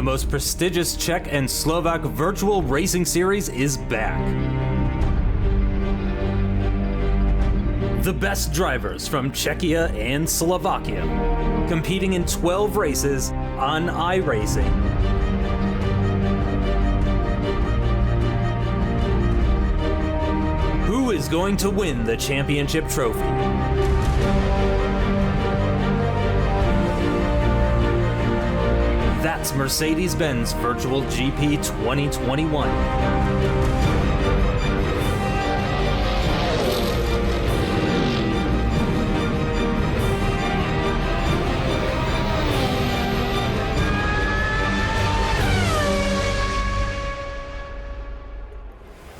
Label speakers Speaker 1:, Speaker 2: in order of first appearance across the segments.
Speaker 1: the most prestigious Czech and Slovak virtual racing series is back. The best drivers from Czechia and Slovakia, competing in 12 races on iRacing. Who is going to win the championship trophy? That's Mercedes-Benz Virtual GP 2021.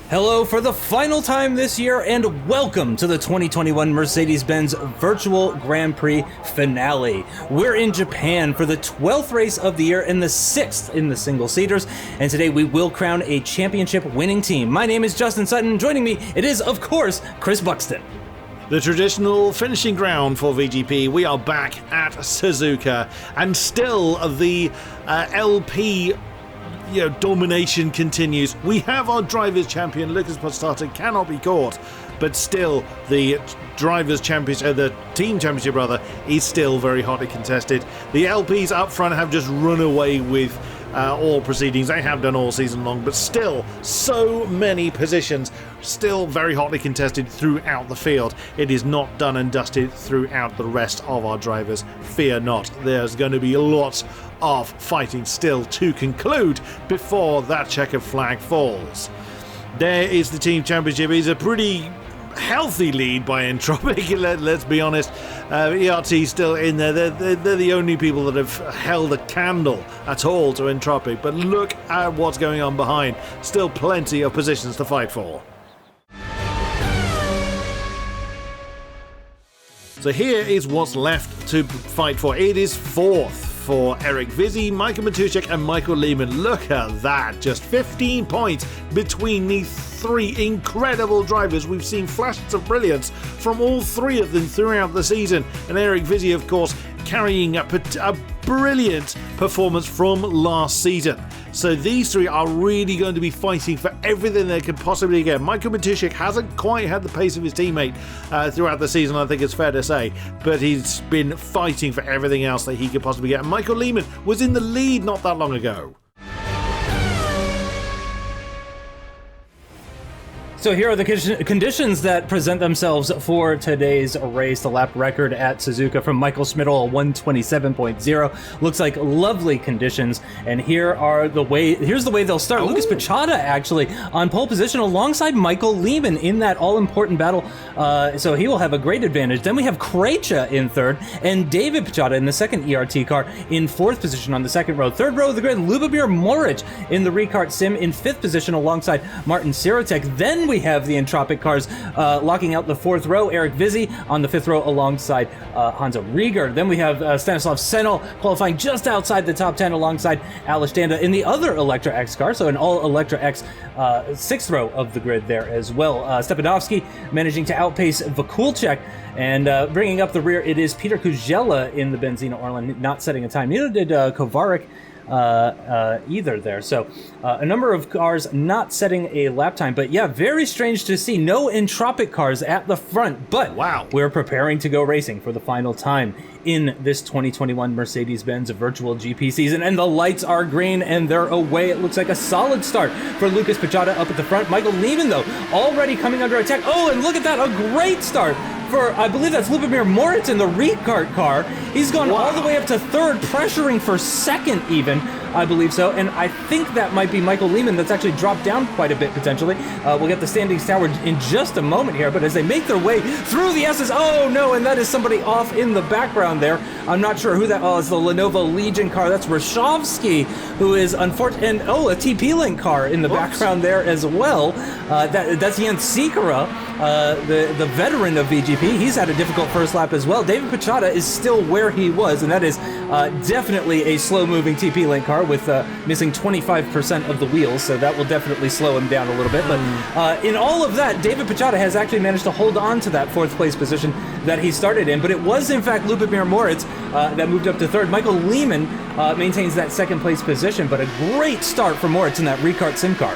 Speaker 1: Hello for the final time this year, and welcome to the 2021 Mercedes-Benz Virtual Grand Prix finale. We're in Japan for the 12th race of the year and the 6th in the single-seaters, and today we will crown a championship-winning team. My name is Justin Sutton. Joining me, it is, of course, Chris Buxton.
Speaker 2: The traditional finishing ground for VGP. We are back at Suzuka, and still the LP domination continues. We have our drivers' champion, Lucas Buxton, cannot be caught, but still the drivers' championship, the team championship rather, is still very hotly contested. The LPs up front have just run away with all proceedings. They have done all season long, but still so many positions, still very hotly contested throughout the field. It is not done and dusted throughout the rest of our drivers. Fear not, there's going to be lots of fighting still to conclude before that checkered flag falls. There is the team championship. It's a pretty healthy lead by Entropic, let's be honest. ERT still in there. They're the only people that have held a candle at all to Entropic, but look at what's going on behind. Still plenty of positions to fight for. So here is what's left to fight for. It is fourth for Eric Vizzi, Michael Matuszek and Michael Lehman. Look at that, just 15 points between these three incredible drivers. We've seen flashes of brilliance from all three of them throughout the season, and Eric Vizzi, of course, carrying a brilliant performance from last season. So these three are really going to be fighting for everything they could possibly get. Michael Matuszek hasn't quite had the pace of his teammate throughout the season, I think it's fair to say, but he's been fighting for everything else that he could possibly get. And Michael Lehman was in the lead not that long ago.
Speaker 1: So here are the conditions that present themselves for today's race. The lap record at Suzuka from Michael Schmidl, 127.0. Looks like lovely conditions. And here's the way they'll start. Ooh. Lucas Buxton actually on pole position alongside Michael Lehman in that all-important battle. So he will have a great advantage. Then we have Krejci in third and David Buxton in the second ERT car in fourth position on the second row. Third row of the grid, Lubomir Moric in the Recart Sim in fifth position alongside Martin Sirotek. Then we have the Entropic cars locking out the fourth row. Eric Vizzi on the fifth row alongside Hansa Rieger. Then we have Stanislav Senel qualifying just outside the top 10 alongside Alice Danda in the other Electra X car. So an all Electra X sixth row of the grid there as well. Stepanovsky managing to outpace Vakulchek. And bringing up the rear, it is Peter Kujela in the Benzina Orlen, not setting a time. Neither did Kovarik either there. So a number of cars not setting a lap time, but yeah, very strange to see no Entropic cars at the front, but wow, we're preparing to go racing for the final time in this 2021 Mercedes-Benz Virtual GP season, and the lights are green and they're away. It looks like a solid start for Lucas Buxton up at the front. Michael Lehman, though, already coming under attack. Oh, and look at that, a great start for, I believe that's Lubomir Moric in the Recart car. He's gone all the way up to third, pressuring for second even, I believe so. And I think that might be Michael Lehman that's actually dropped down quite a bit potentially. We'll get the standings tower in just a moment here, but as they make their way through the S's, oh no, and that is somebody off in the background there. I'm not sure who that, oh, it's the Lenovo Legion car. That's Rashovsky, who is unfortunate, and oh, a TP-Link car in the background there as well. That's Jens Sikora, the veteran of VGP. He's had a difficult first lap as well. David Buxton is still where he was, and that is definitely a slow-moving TP-Link car. car with missing 25% of the wheels, so that will definitely slow him down a little bit. But in all of that, David Pichata has actually managed to hold on to that 4th place position that he started in, but it was in fact Lubomir Moritz that moved up to 3rd. Michael Lehman maintains that 2nd place position, but a great start for Moritz in that Ricart Sim car.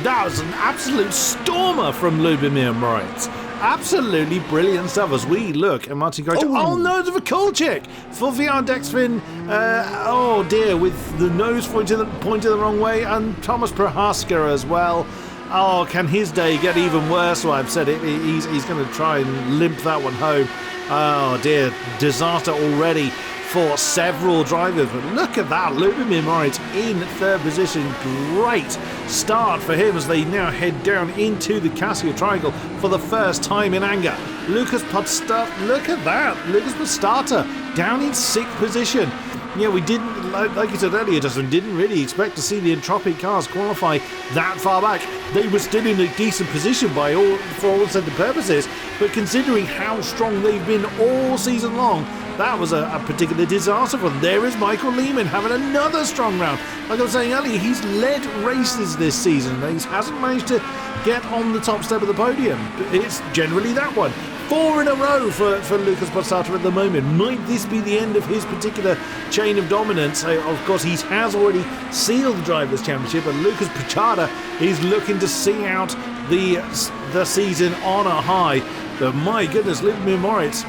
Speaker 2: That was an absolute stormer from Lubomir Moritz. Absolutely brilliant stuff as we look at Martin Krejci. Oh no, there's a Kulchik for VR Dexfin. Oh dear, with the nose pointing the wrong way, and Thomas Prohaska as well. Oh, can his day get even worse? Well, I've said it. He's going to try and limp that one home. Oh dear, disaster already for several drivers. But look at that, Lubomir Moritz in 3rd position. Great start for him as they now head down into the Casio Triangle for the first time in anger. Lucas Podstata, look at that, Lucas Podstata down in 6th position. Yeah, we didn't, like you said earlier, Justin, didn't really expect to see the Entropic cars qualify that far back. They were still in a decent position for all intents and purposes, but considering how strong they've been all season long, that was a particular disaster for them. There is Michael Lehman having another strong round. Like I was saying earlier, he's led races this season. He hasn't managed to get on the top step of the podium. It's generally that one. 4 in a row for Lucas Podstata at the moment. Might this be the end of his particular chain of dominance? Of course, he has already sealed the Drivers' Championship, but Lucas Podstata is looking to see out the season on a high. But my goodness, Lubomir Moritz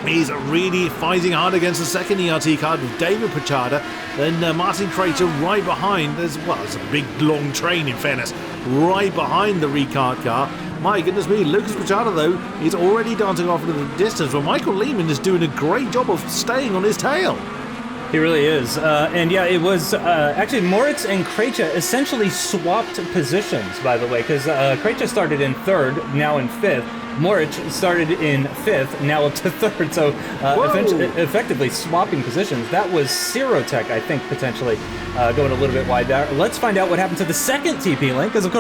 Speaker 2: is really fighting hard against the 2nd ERT card with David Pichata, then Martin Krejci right behind. It's a big long train in fairness, right behind the Ricard car. My goodness me, Lucas Pichata though is already dancing off into the distance, while Michael Lehman is doing a great job of staying on his tail.
Speaker 1: He really is. And yeah, it was actually Moritz and Krejci essentially swapped positions, by the way, because Krejci started in 3rd, now in 5th. Moritz started in 5th, now up to 3rd, so effectively swapping positions. That was Sirotech, I think, potentially going a little bit wide there. Let's find out what happened to the 2nd TP Link, because of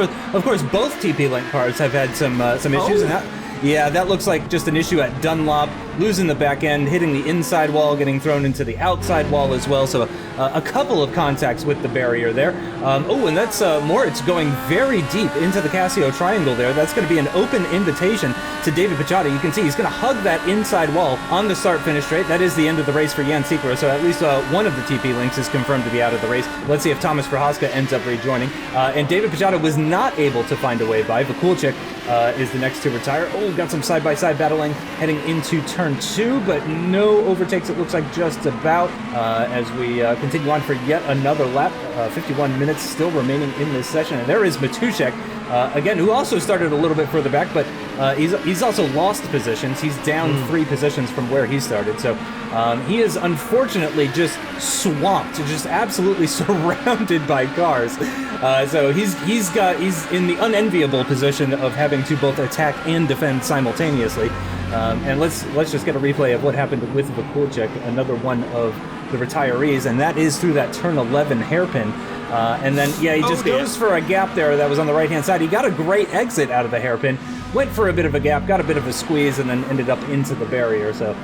Speaker 1: course, both TP Link cars have had some issues, and that looks like just an issue at Dunlop, losing the back end, hitting the inside wall, getting thrown into the outside wall as well, so a couple of contacts with the barrier there. And that's Moritz going very deep into the Casio Triangle there. That's going to be an open invitation to David Pichata. You can see he's going to hug that inside wall on the start-finish straight. That is the end of the race for Jan Sikora, so at least one of the TP Links is confirmed to be out of the race. Let's see if Thomas Prohaska ends up rejoining. And David Pichata was not able to find a way by. Vakulchik is the next to retire. Got some side-by-side battling heading into turn 2, but no overtakes, it looks like, just about, as we continue on for yet another lap. 51 minutes still remaining in this session, and there is Matuszek, again, who also started a little bit further back, but he's also lost positions. He's down 3 positions from where he started, so he is unfortunately just swamped, just absolutely surrounded by cars. So he's in the unenviable position of having to both attack and defend simultaneously. And let's just get a replay of what happened with Vakulchik, another one of the retirees, and that is through that turn 11 hairpin. And then, he just goes for a gap there that was on the right-hand side. He got a great exit out of the hairpin, went for a bit of a gap, got a bit of a squeeze, and then ended up into the barrier. So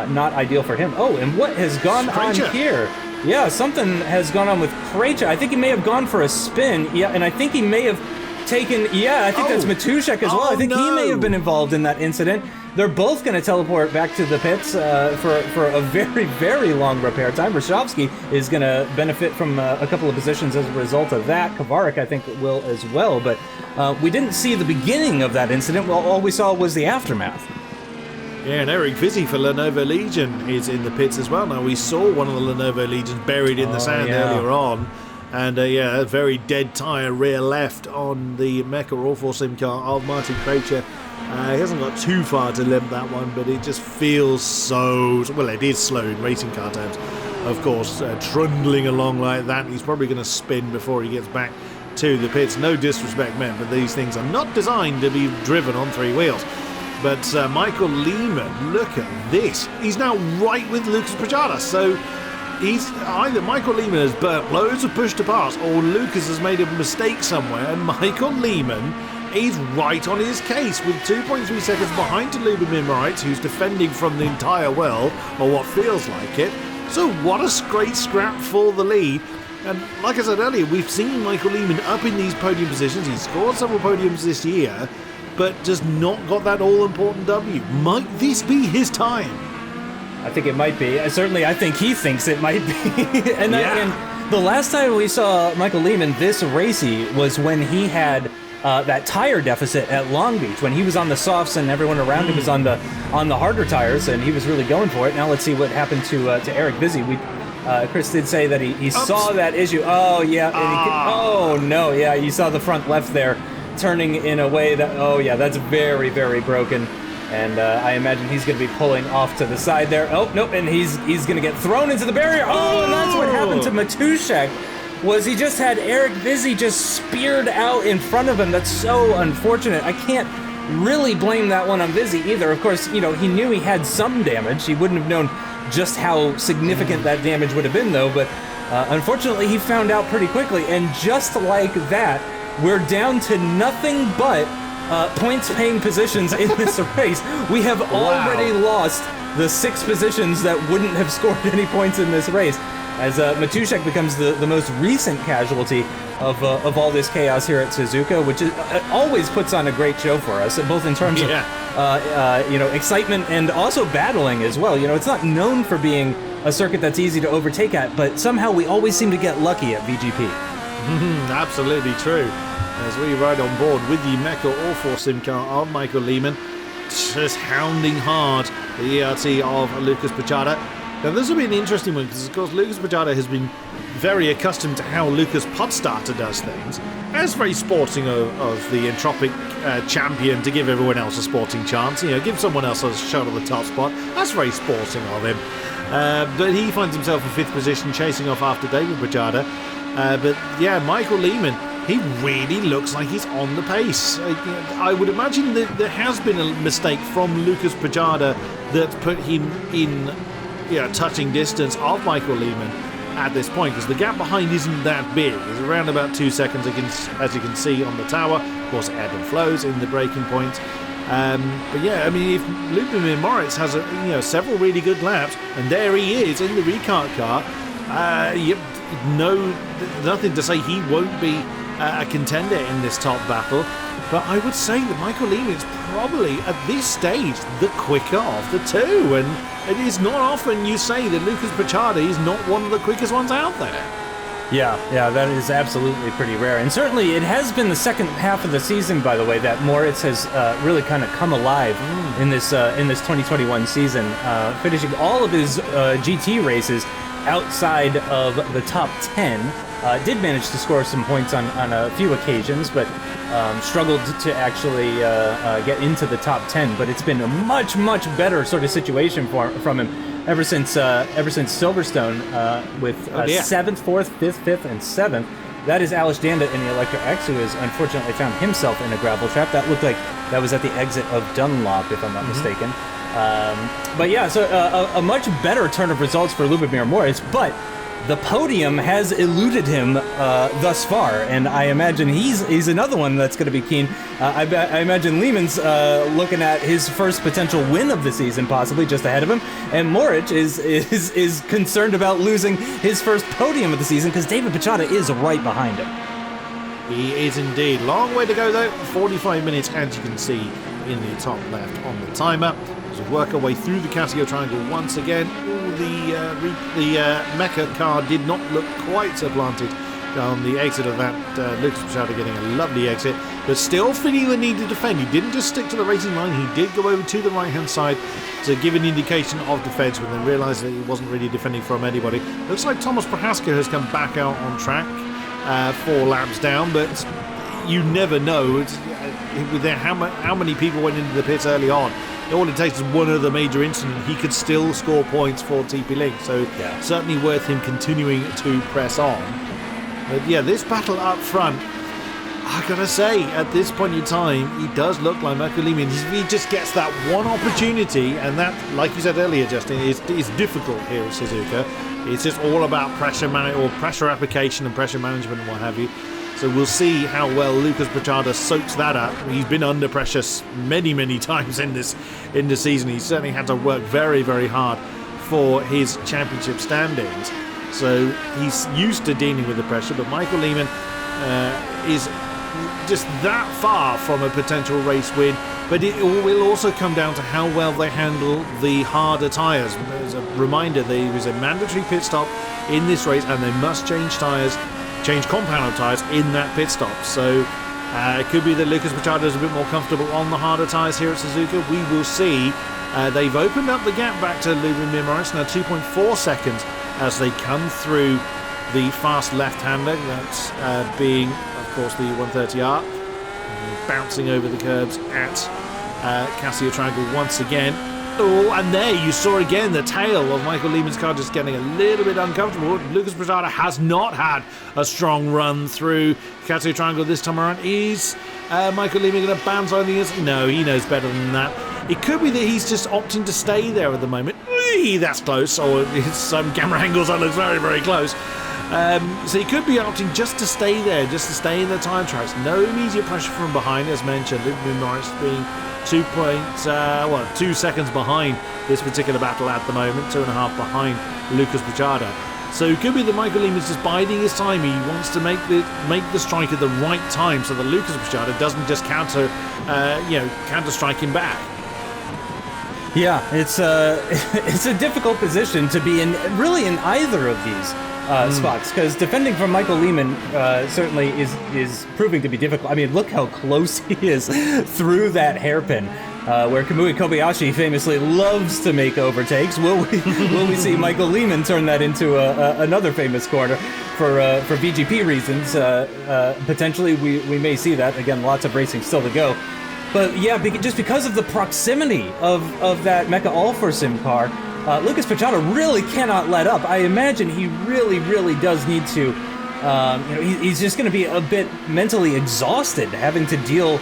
Speaker 1: not ideal for him. Oh, and what has gone on here? Yeah, something has gone on with Krejci. I think he may have gone for a spin. Yeah, and I think he may have taken... Yeah, I think that's Matuszek as well. I think he may have been involved in that incident. They're both going to teleport back to the pits for a very, very long repair time. Roshovsky is going to benefit from a couple of positions as a result of that. Kovarik, I think, will as well. But we didn't see the beginning of that incident. Well, all we saw was the aftermath.
Speaker 2: Yeah, and Eric Vizzi for Lenovo Legion is in the pits as well. Now, we saw one of the Lenovo Legions buried in the sand earlier on. And a very dead tyre rear left on the Mecha Raw Force Sim car of Martin Krejci. He hasn't got too far to limp that one, but it just feels so... Well, it is slow in racing car terms, of course. Trundling along like that, he's probably going to spin before he gets back to the pits. No disrespect meant, but these things are not designed to be driven on 3 wheels. But Michael Lehman, look at this. He's now right with Lucas Pichata, so... He's either Michael Lehman has burnt loads of push to pass, or Lucas has made a mistake somewhere, and Michael Lehman is right on his case with 2.3 seconds behind Lubomir Moritz, who's defending from the entire world, or what feels like it. So what a great scrap for the lead. And like I said earlier, we've seen Michael Lehman up in these podium positions. He's scored several podiums this year, but just not got that all-important W. Might this be his time?
Speaker 1: I think it might be. Certainly, I think he thinks it might be. And the last time we saw Michael Lehman this racy was when he had that tire deficit at Long Beach, when he was on the softs and everyone around him was on the harder tires, and he was really going for it. Now let's see what happened to Eric Vizzi. Chris did say that he saw that issue. Oh yeah. Oh no. Yeah, you saw the front left there turning in a way that. Oh yeah, that's very, very broken. And I imagine he's going to be pulling off to the side there. Oh, nope, and he's going to get thrown into the barrier. Oh, and that's what happened to Matuszek, was he just had Eric Vizzi just speared out in front of him. That's so unfortunate. I can't really blame that one on Vizzi either. Of course, he knew he had some damage. He wouldn't have known just how significant that damage would have been, though. But unfortunately, he found out pretty quickly. And just like that, we're down to nothing but points-paying positions in this race. We have already lost the 6 positions that wouldn't have scored any points in this race, as Matuszek becomes the most recent casualty of all this chaos here at Suzuka, which always puts on a great show for us, both in terms of excitement and also battling as well. It's not known for being a circuit that's easy to overtake at, but somehow we always seem to get lucky at VGP.
Speaker 2: Absolutely true. As we ride on board with the Mecha All-4 sim car of Michael Lehman, just hounding hard the ERT of Lucas Pachada. Now this will be an interesting one, because of course Lucas Pachada has been very accustomed to how Lucas Podstarter does things. That's very sporting of the entropic champion to give everyone else a sporting chance. Give someone else a shot at the top spot. That's very sporting of him. But he finds himself in 5th position, chasing off after David Pachada. But yeah, Michael Lehman, he really looks like he's on the pace. I would imagine that there has been a mistake from Lucas Pachada that put him in touching distance of Michael Lehman at this point, because the gap behind isn't that big. It's around about 2 seconds, as you can see on the tower. Of course, it ebbs and flows in the braking point. But yeah, I mean, if Lubomir Moritz has several really good laps, and there he is in the recart car, nothing to say he won't be a contender in this top battle. But I would say that Michael Lehman is probably at this stage the quicker of the two, and it is not often you say that Lucas Pachada is not one of the quickest ones out there.
Speaker 1: Yeah, that is absolutely pretty rare. And certainly it has been the second half of the season, by the way, that Moritz has really kind of come alive in this 2021 season, finishing all of his GT races outside of the top 10. Did manage to score some points on a few occasions, but struggled to actually get into the top 10. But it's been a much, much better sort of situation from him ever since Silverstone, with 7th, 4th, 5th, 5th, and 7th. That is Alish Danda in the Electra X, who has unfortunately found himself in a gravel trap. That looked like that was at the exit of Dunlop, if I'm not mistaken. But yeah, so a much better turn of results for Lubomir Moritz, but the podium has eluded him thus far, and I imagine he's another one that's going to be keen. I imagine Lehman's looking at his first potential win of the season, possibly just ahead of him, and Moritz is concerned about losing his first podium of the season, because David Pachada is right behind him.
Speaker 2: He is indeed. Long way to go though. 45 minutes, as you can see in the top left on the timer. As we work our way through the Casio Triangle once again. The Mecha car did not look quite so planted on the exit of that. Lucas Pachada getting a lovely exit, but still feeling the need to defend. He didn't just stick to the racing line, he did go over to the right hand side to give an indication of defence, when they realised that he wasn't really defending from anybody. Looks like Thomas Prohaska has come back out on track, 4 laps down, but you never know with how many people went into the pits early on. All it takes is one other major incident, he could still score points for TP Link, so certainly worth him continuing to press on. But yeah, this battle up front, I gotta say, at this point in time, he does look like Michael Lehman. He just gets that one opportunity, and that, like you said earlier, Justin, is difficult here at Suzuka. It's just all about pressure application and pressure management and what have you. So we'll see how well Lucas Pachada soaks that up. He's been under pressure many, many times in this season. He's certainly had to work very, very hard for his championship standings. so he's used to dealing with the pressure. But Michael Lehmann is just that far from a potential race win. But it will also come down to how well they handle the harder tyres. As a reminder, there is a mandatory pit stop in this race, and they must change compound tyres in that pit stop. So it could be that Lucas Machado is a bit more comfortable on the harder tyres here at Suzuka. We will see. They've opened up the gap back to Lewis Morris, now 2.4 seconds as they come through the fast left-hander, that's being, of course, the 130R, bouncing over the curbs at Casio Triangle once again. Oh, and there you saw again the tail of Michael Lehmann's car just getting a little bit uncomfortable. Lucas Machado has not had a strong run through Casio Triangle this time around. Is Michael Lehmann going to bounce on the inside? No, he knows better than that. It could be that he's just opting to stay there at the moment. Whee, that's close. Or some camera angles that looks very, very close. So he could be opting just to stay there, just to stay in the time tracks. No immediate pressure from behind, as mentioned. Lewis Morris being 2 seconds behind this particular battle at the moment, 2.5 behind Lucas Machado. So it could be that Michael Lehmann's just biding his time. He wants to make the strike at the right time so that Lucas Machado doesn't just counter strike him back.
Speaker 1: Yeah, it's a difficult position to be in, really, in either of these spots, because defending from Michael Lehmann certainly is proving to be difficult. I mean, look how close he is through that hairpin, where Kamui Kobayashi famously loves to make overtakes. Will we see Michael Lehmann turn that into another famous corner for VGP reasons? Potentially, we may see that. Again, lots of racing still to go. But yeah, just because of the proximity of that Mecha All-4 Sim car, Lucas Machado really cannot let up. I imagine he really, really does need to. He's just going to be a bit mentally exhausted having to deal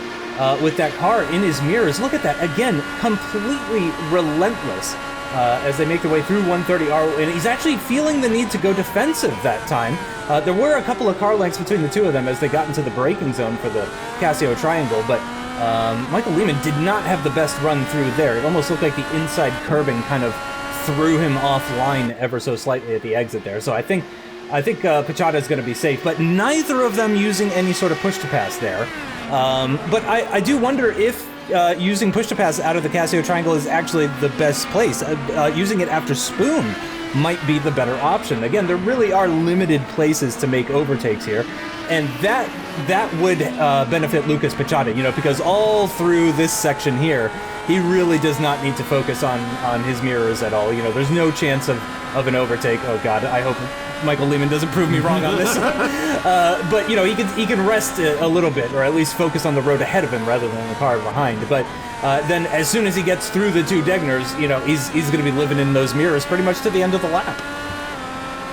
Speaker 1: with that car in his mirrors. Look at that again, completely relentless as they make their way through 130R, and he's actually feeling the need to go defensive that time. There were a couple of car lengths between the two of them as they got into the braking zone for the Casio Triangle, but Michael Lehmann did not have the best run through there. It almost looked like the inside curbing kind of threw him offline ever so slightly at the exit there. So I think Machado is going to be safe, but neither of them using any sort of push-to-pass there. But I do wonder if using push-to-pass out of the Casio Triangle is actually the best place. Using it after Spoon might be the better option. Again, there really are limited places to make overtakes here, and that would benefit Lucas Machado, because all through this section here, he really does not need to focus on his mirrors at all. There's no chance of an overtake. Oh God, I hope Michael Lehmann doesn't prove me wrong on this. But he can rest a little bit, or at least focus on the road ahead of him rather than the car behind. But then as soon as he gets through the two Degners, he's going to be living in those mirrors pretty much to the end of the lap.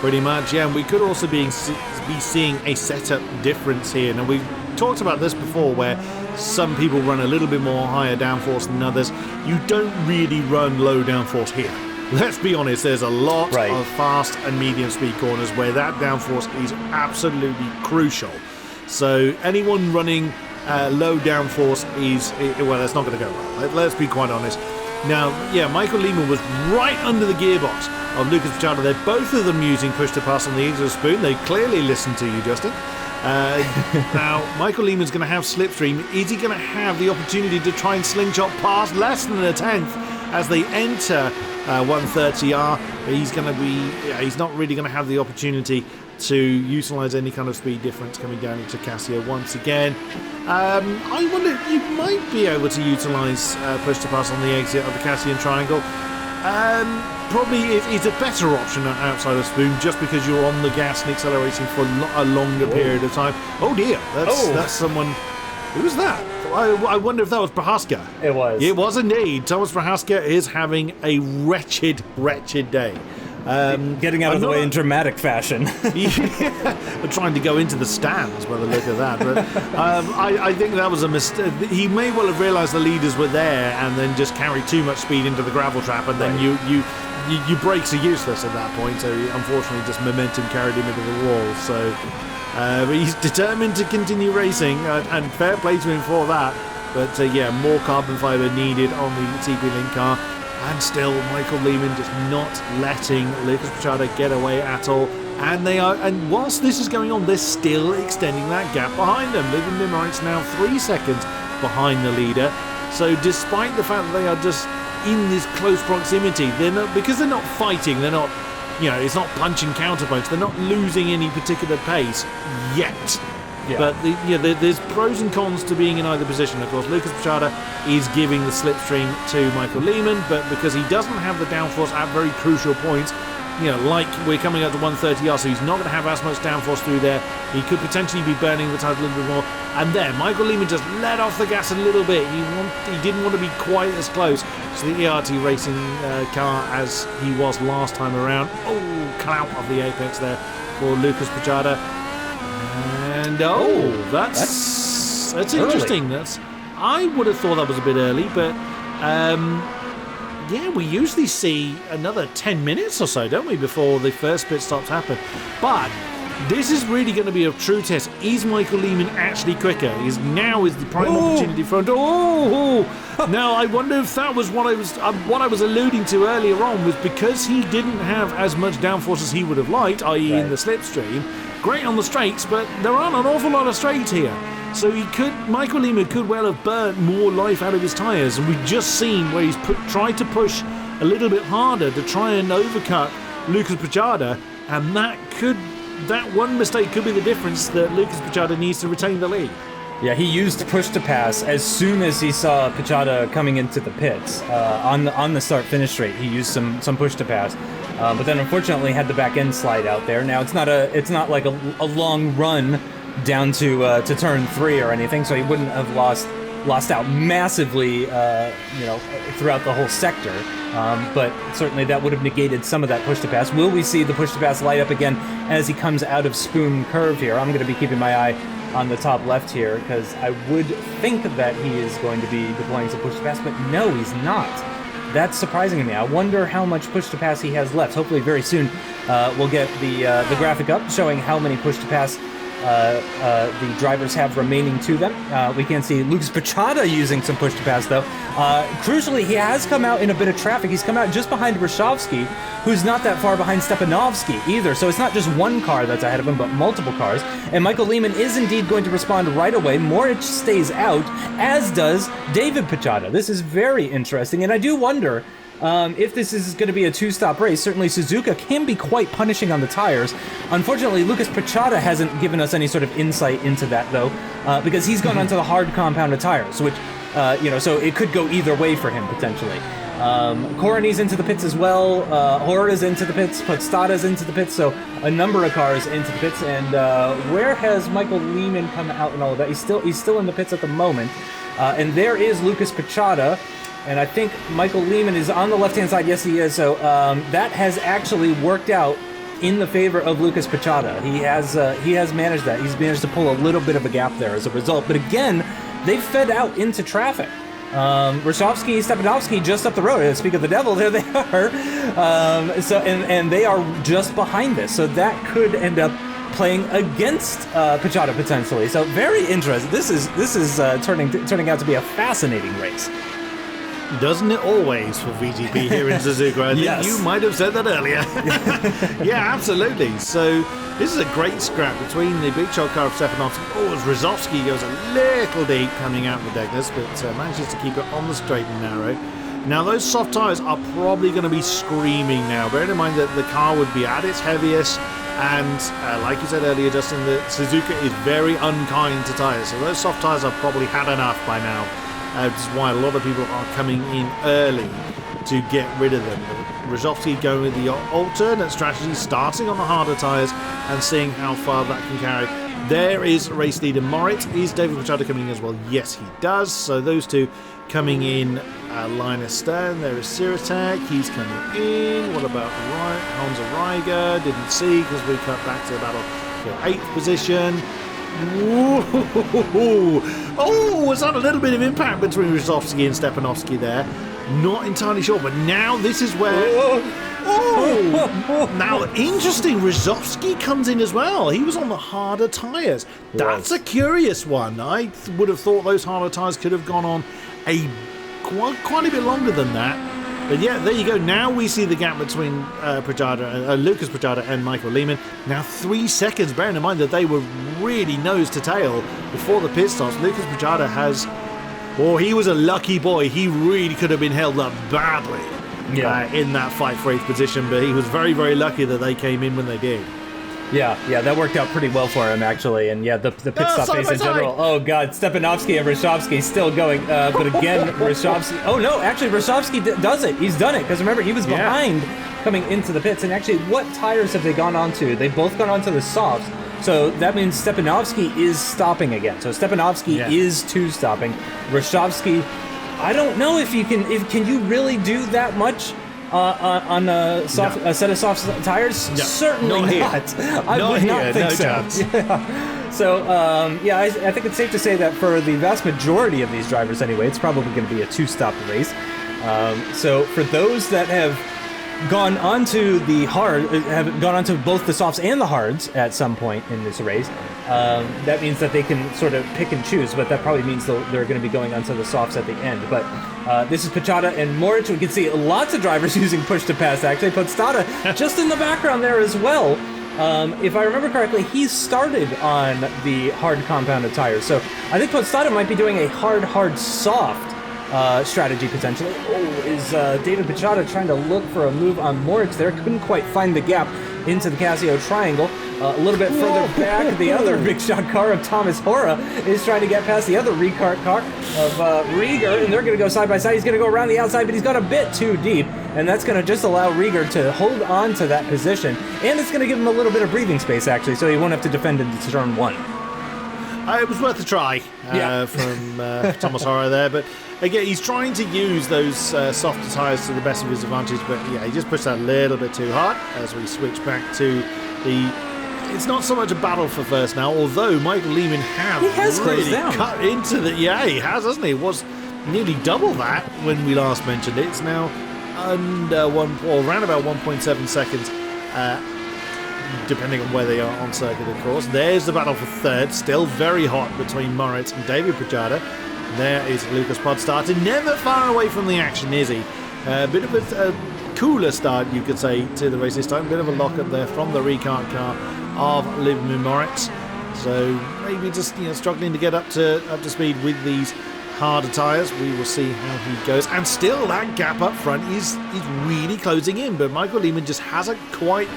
Speaker 2: Pretty much, yeah. And we could also be seeing a setup difference here. Now, we've talked about this before, where some people run a little bit more higher downforce than others. You don't really run low downforce here. Let's be honest, there's a lot of fast and medium speed corners where that downforce is absolutely crucial. So anyone running low downforce that's not going to go well. Let's be quite honest. Now, yeah, Michael Lehmann was right under the gearbox of Lucas Machado. They're both of them using push-to-pass on the exit of Spoon. They clearly listened to you, Justin. Now, Michael Lehmann's going to have slipstream. Is he going to have the opportunity to try and slingshot past less than a tenth as they enter 130R? He's not really going to have the opportunity to utilise any kind of speed difference coming down into Casio once again. I wonder if you might be able to utilise push-to-pass on the exit of the Cassian Triangle. Probably it's a better option outside of Spoon, just because you're on the gas and accelerating for a longer period of time. Oh dear, that's someone. Who was that? I wonder if that was Prohaska.
Speaker 1: It was.
Speaker 2: It was indeed. Thomas Prohaska is having a wretched day.
Speaker 1: Getting out of the way in dramatic fashion.
Speaker 2: We're trying to go into the stands by the look of that. But I think that was a mistake. He may well have realised the leaders were there and then just carried too much speed into the gravel trap, and then your brakes are useless at that point. So unfortunately, just momentum carried him into the wall. So but he's determined to continue racing, and fair play to him for that. But more carbon fibre needed on the TP Link car. And still, Michael Lehman just not letting Lucas Pichada get away at all. And whilst this is going on, they're still extending that gap behind them. Living Nimrite's now 3 seconds behind the leader. So despite the fact that they are just in this close proximity, because they're not fighting, they're not, it's not punch and counter punch, they're not losing any particular pace yet. Yeah. But there's pros and cons to being in either position. Of course, Lucas Pichada is giving the slipstream to Michael Lehman, but because he doesn't have the downforce at very crucial points, like we're coming up to 130R, so he's not going to have as much downforce through there. He could potentially be burning the tires a little bit more. And there, Michael Lehman just let off the gas a little bit. He didn't want to be quite as close to the ERT racing car as he was last time around. Oh, clout of the apex there for Lucas Pichada. And that's interesting. I would have thought that was a bit early, but we usually see another 10 minutes or so, don't we, before the first pit stops happen. But this is really going to be a true test. Is Michael Lehman actually quicker? Now is the prime opportunity for him. Now I wonder if that was what I was alluding to earlier on, was because he didn't have as much downforce as he would have liked, i.e. in the slipstream. Great on the straights, but there aren't an awful lot of straights here. So Michael Lehman could well have burnt more life out of his tyres, and we've just seen where he's tried to push a little bit harder to try and overcut Lucas Pichada, and that one mistake could be the difference that Lucas Pichada needs to retain the lead.
Speaker 1: Yeah, he used push to pass as soon as he saw Pichada coming into the pits. On the start-finish straight, he used some push to pass, but then unfortunately had the back end slide out there. Now it's not like a long run down to turn 3 or anything, so he wouldn't have lost out massively, throughout the whole sector. But certainly that would have negated some of that push to pass. Will we see the push to pass light up again as he comes out of Spoon Curve here? I'm going to be keeping my eye on the top left here, because I would think that he is going to be deploying some push to pass, but no, he's not. That's surprising to me. I wonder how much push to pass he has left. Hopefully very soon we'll get the graphic up showing how many push to pass the drivers have remaining to them. We can see Lucas Pichada using some push to pass, though. Crucially, he has come out in a bit of traffic. He's come out just behind Ryshovsky, who's not that far behind Stepanovsky either. So it's not just one car that's ahead of him, but multiple cars. And Michael Lehman is indeed going to respond right away. Moritz stays out, as does David Pichada. This is very interesting, and I do wonder if this is going to be a two-stop race. Certainly Suzuka can be quite punishing on the tires. Unfortunately, Lucas Pichada hasn't given us any sort of insight into that, though, because he's gone onto the hard compounded tires, which, so it could go either way for him, potentially. Coroni's into the pits as well, Horda's into the pits, Podstada's into the pits, so a number of cars into the pits, and where has Michael Lehman come out and all of that? He's still in the pits at the moment, and there is Lucas Pichada. And I think Michael Lehman is on the left-hand side. Yes, he is. So that has actually worked out in the favor of Lucas Pichada. He has managed that. He's managed to pull a little bit of a gap there as a result. But again, they've fed out into traffic. Ryshovsky, Stepanovsky just up the road. Speak of the devil, there they are. And they are just behind this. So that could end up playing against Pichada potentially. So very interesting. This is turning out to be a fascinating race.
Speaker 2: Doesn't it always for VGP here in Suzuka? I think
Speaker 1: yes.
Speaker 2: You might have said that earlier. Yeah, absolutely. So this is a great scrap between the big shot car of Stepanovsky. Oh, as Ryshovsky goes a little deep coming out of the Degness, but manages to keep it on the straight and narrow. Now those soft tyres are probably going to be screaming now. Bearing in mind that the car would be at its heaviest, and like you said earlier, Justin, that Suzuka is very unkind to tyres. So those soft tyres have probably had enough by now. Which is why a lot of people are coming in early to get rid of them. Ryshovsky going with the alternate strategy, starting on the harder tyres and seeing how far that can carry. There is race leader Moritz. Is David Pichada coming in as well? Yes, he does. So those two coming in line astern. There is Siratek. He's coming in. What about Hansa Reiger? Didn't see because we cut back to about a 8th position. Oh, was that a little bit of impact between Ryshovsky and Stepanovsky there? Not entirely sure, but now this is where... Now, interesting, Ryshovsky comes in as well. He was on the harder tyres. That's a curious one. I would have thought those harder tyres could have gone on quite a bit longer than that. But yeah, there you go. Now we see the gap between Lucas Prachada and Michael Lehmann. Now 3 seconds, bearing in mind that they were really nose to tail before the pit stops. Lucas Prachada has... Well, he was a lucky boy. He really could have been held up badly in that fight for 8th position, but he was very, very lucky that they came in when they did.
Speaker 1: Yeah, that worked out pretty well for him, actually. And yeah, the pit stop pace in general. Oh, God, Stepanovsky and Ryshovsky still going. But again, Ryshovsky... Oh, no, actually, Ryshovsky does it. He's done it. Because remember, he was behind coming into the pits. And actually, what tires have they gone on to? They've both gone on to the softs. So that means Stepanovsky is stopping again. So Stepanovsky is two-stopping. Ryshovsky, I don't know if you can... Can you really do that much? On a set of soft tires?
Speaker 2: No,
Speaker 1: certainly not. I would not think so. Yeah. So, I think it's safe to say that for the vast majority of these drivers anyway, it's probably going to be a two-stop race. So for those that have gone onto the have gone onto both the softs and the hards at some point in this race, that means that they can sort of pick and choose, but that probably means they're going to be going onto the softs at the end. But this is Prachada and Moritz. We can see lots of drivers using push to pass, actually. Podstata just in the background there as well. If I remember correctly, he started on the hard compounded tires. So I think Podstata might be doing a hard, soft strategy potentially. Oh, is David Prachada trying to look for a move on Moritz there? Couldn't quite find the gap into the Casio triangle. A little bit further back, the other big shot car of Thomas Hora is trying to get past the other recart car of Rieger, and they're going to go side by side. He's going to go around the outside, but he's got a bit too deep, and that's going to just allow Rieger to hold on to that position, and it's going to give him a little bit of breathing space, actually, so he won't have to defend into turn 1.
Speaker 2: It was worth a try from Thomas Hora there, but again, he's trying to use those softer tyres to the best of his advantage, but yeah, he just pushed that a little bit too hard as we switch back to the... It's not so much a battle for first now, although Michael Lehmann has really cut into the... Yeah, he has, hasn't he? It was nearly double that when we last mentioned it. It's now around about 1.7 seconds, depending on where they are on circuit, of course. There's the battle for third, still very hot between Moritz and David Prachada. There is Lucas Podstata, never far away from the action, is he? A bit of a cooler start, you could say, to the race this time. Bit of a lock-up there from the recart car of Liv Moritz. So maybe just struggling to get up to speed with these harder tyres. We will see how he goes. And still, that gap up front is really closing in. But Michael Lehmann just hasn't quite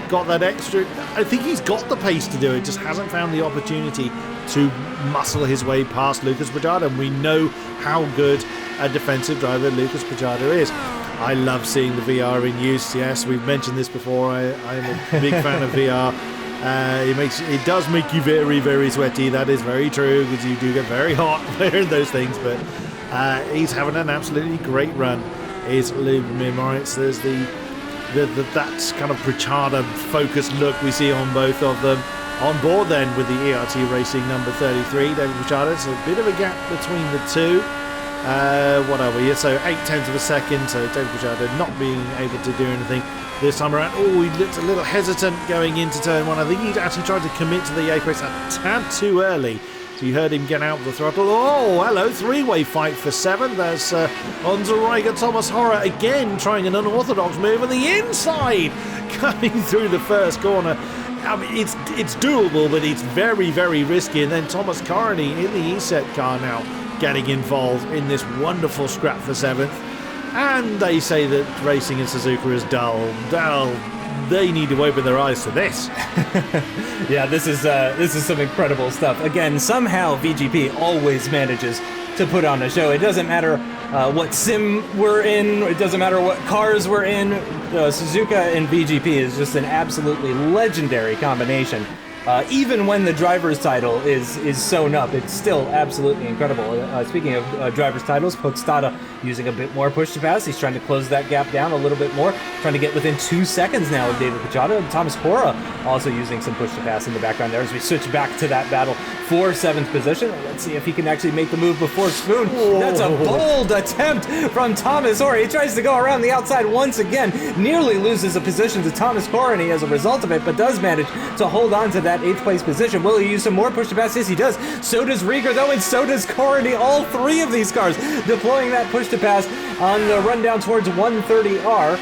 Speaker 2: got that extra. I think he's got the pace to do it, just hasn't found the opportunity to muscle his way past Lucas Prachada. And we know how good a defensive driver Lucas Prachada is. I love seeing the VR in use. Yes, we've mentioned this before. I'm a big fan of VR. It does make you very, very sweaty. That is very true, because you do get very hot wearing those things. But he's having an absolutely great run. Is Liv Moritz. There's that kind of Prachada focused look we see on both of them. On board then with the ERT Racing number 33, David Prachada. It's a bit of a gap between the two. What are we? So 0.8 of a second. So David Prachada not being able to do anything this time around. Oh, he looked a little hesitant going into turn 1. I think he actually tried to commit to the apex a tad too early. So you heard him get out of the throttle. Oh, hello, three-way fight for 7th. There's Onzaraiga Thomas Hora again trying an unorthodox move on the inside, coming through the first corner. I mean, it's doable, but it's very, very risky. And then Thomas Carney in the ESET car now getting involved in this wonderful scrap for 7th. And they say that racing in Suzuka is dull. They need to open their eyes to this.
Speaker 1: Yeah, this is some incredible stuff. Again, somehow VGP always manages to put on a show. It doesn't matter what sim we're in. It doesn't matter what cars we're in. Suzuka and VGP is just an absolutely legendary combination. Even when the driver's title is sewn up, it's still absolutely incredible. Speaking of driver's titles, Podstata using a bit more push to pass. He's trying to close that gap down a little bit more, trying to get within 2 seconds now of David Prachada. And Thomas Hora also using some push to pass in the background there as we switch back to that battle for 7th position. Let's see if he can actually make the move before Spoon. Whoa. That's a bold attempt from Thomas Hora. He tries to go around the outside once again, nearly loses a position to Thomas Corney as a result of it, but does manage to hold on to that that 8th place position. Will he use some more push to pass? Yes, he does. So does Rieger, though, and so does Corny. All three of these cars deploying that push to pass on the run down towards 130R.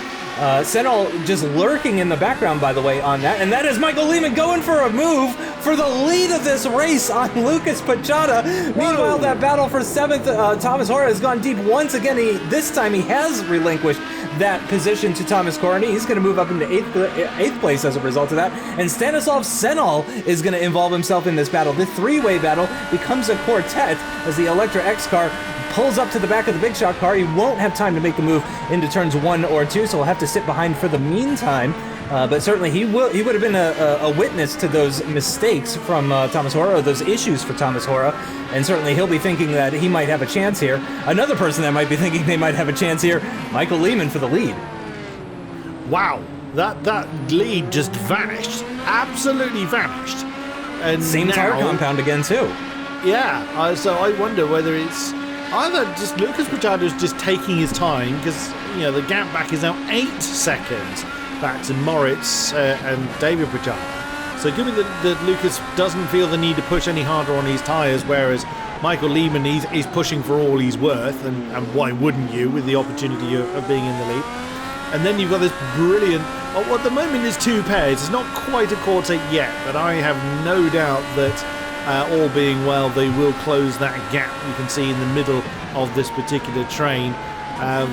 Speaker 1: Senol just lurking in the background, by the way, on that. And that is Michael Lehman going for a move for the lead of this race on Lucas Pachata. Meanwhile, that battle for 7th, Thomas Hora has gone deep once again. This time he has relinquished that position to Thomas Corny. He's going to move up into 8th place as a result of that. And Stanislav Senol is going to involve himself in this battle. The three-way battle becomes a quartet as the Electra X car pulls up to the back of the Big Shot car. He won't have time to make the move into turns 1 or 2, so he'll have to sit behind for the meantime. But certainly he would have been a witness to those mistakes from Thomas Hora, or those issues for Thomas Hora, and certainly he'll be thinking that he might have a chance here. Another person that might be thinking they might have a chance here, Michael Lehman for the lead.
Speaker 2: Wow, that lead just vanished, absolutely vanished. And
Speaker 1: same
Speaker 2: now,
Speaker 1: tire compound again too.
Speaker 2: Yeah, so I wonder whether it's either just Lucas Pachato's just taking his time, because the gap back is now 8 seconds back to Moritz and David Pachata. So it could be that Lucas doesn't feel the need to push any harder on his tyres, whereas Michael Lehman is pushing for all he's worth, and why wouldn't you, with the opportunity of being in the lead. And then you've got this brilliant, well, at the moment there's 2 pairs, it's not quite a quartet yet, but I have no doubt that all being well, they will close that gap you can see in the middle of this particular train.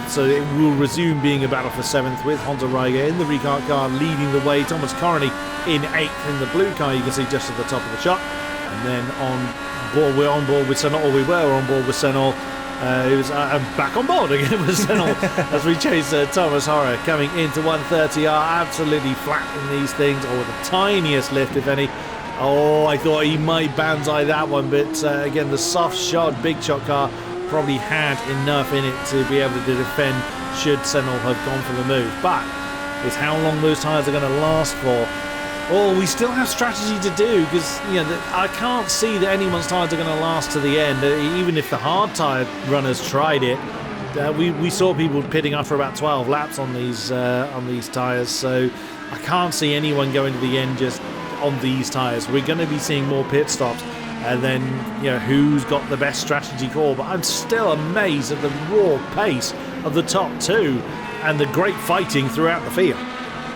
Speaker 2: So it will resume being a battle for 7th with Honza Raiger in the Ricard car leading the way. Thomas Corny in 8th in the blue car, you can see just at the top of the shot. And then we're on board with Senol, or we were on board with Senol. I'm back on board again with Senol as we chase Thomas Hora coming into 130R, absolutely flat in these things, or with the tiniest lift, if any. Oh, I thought he might banzai that one, but again, the soft shot Big Shot car probably had enough in it to be able to defend should Senol have gone for the move. But it's how long those tyres are going to last for. Oh, we still have strategy to do, because I can't see that anyone's tyres are going to last to the end. Even if the hard tyre runners tried it, we saw people pitting after about 12 laps on these tyres. So I can't see anyone going to the end just on these tyres. We're going to be seeing more pit stops, and then who's got the best strategy call. But I'm still amazed at the raw pace of the top 2 and the great fighting throughout the field.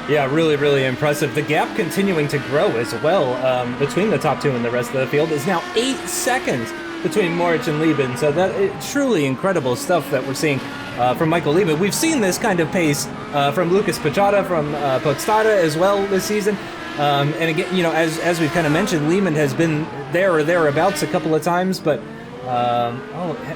Speaker 1: Yeah, really, really impressive. The gap continuing to grow as well between the top 2 and the rest of the field is now 8 seconds between Moritz and Lieben. So that is truly incredible stuff that we're seeing from Michael Lieben. We've seen this kind of pace from Lucas Pachata, from Podstata as well this season. And again, as we've kind of mentioned, Lehman has been there or thereabouts a couple of times, but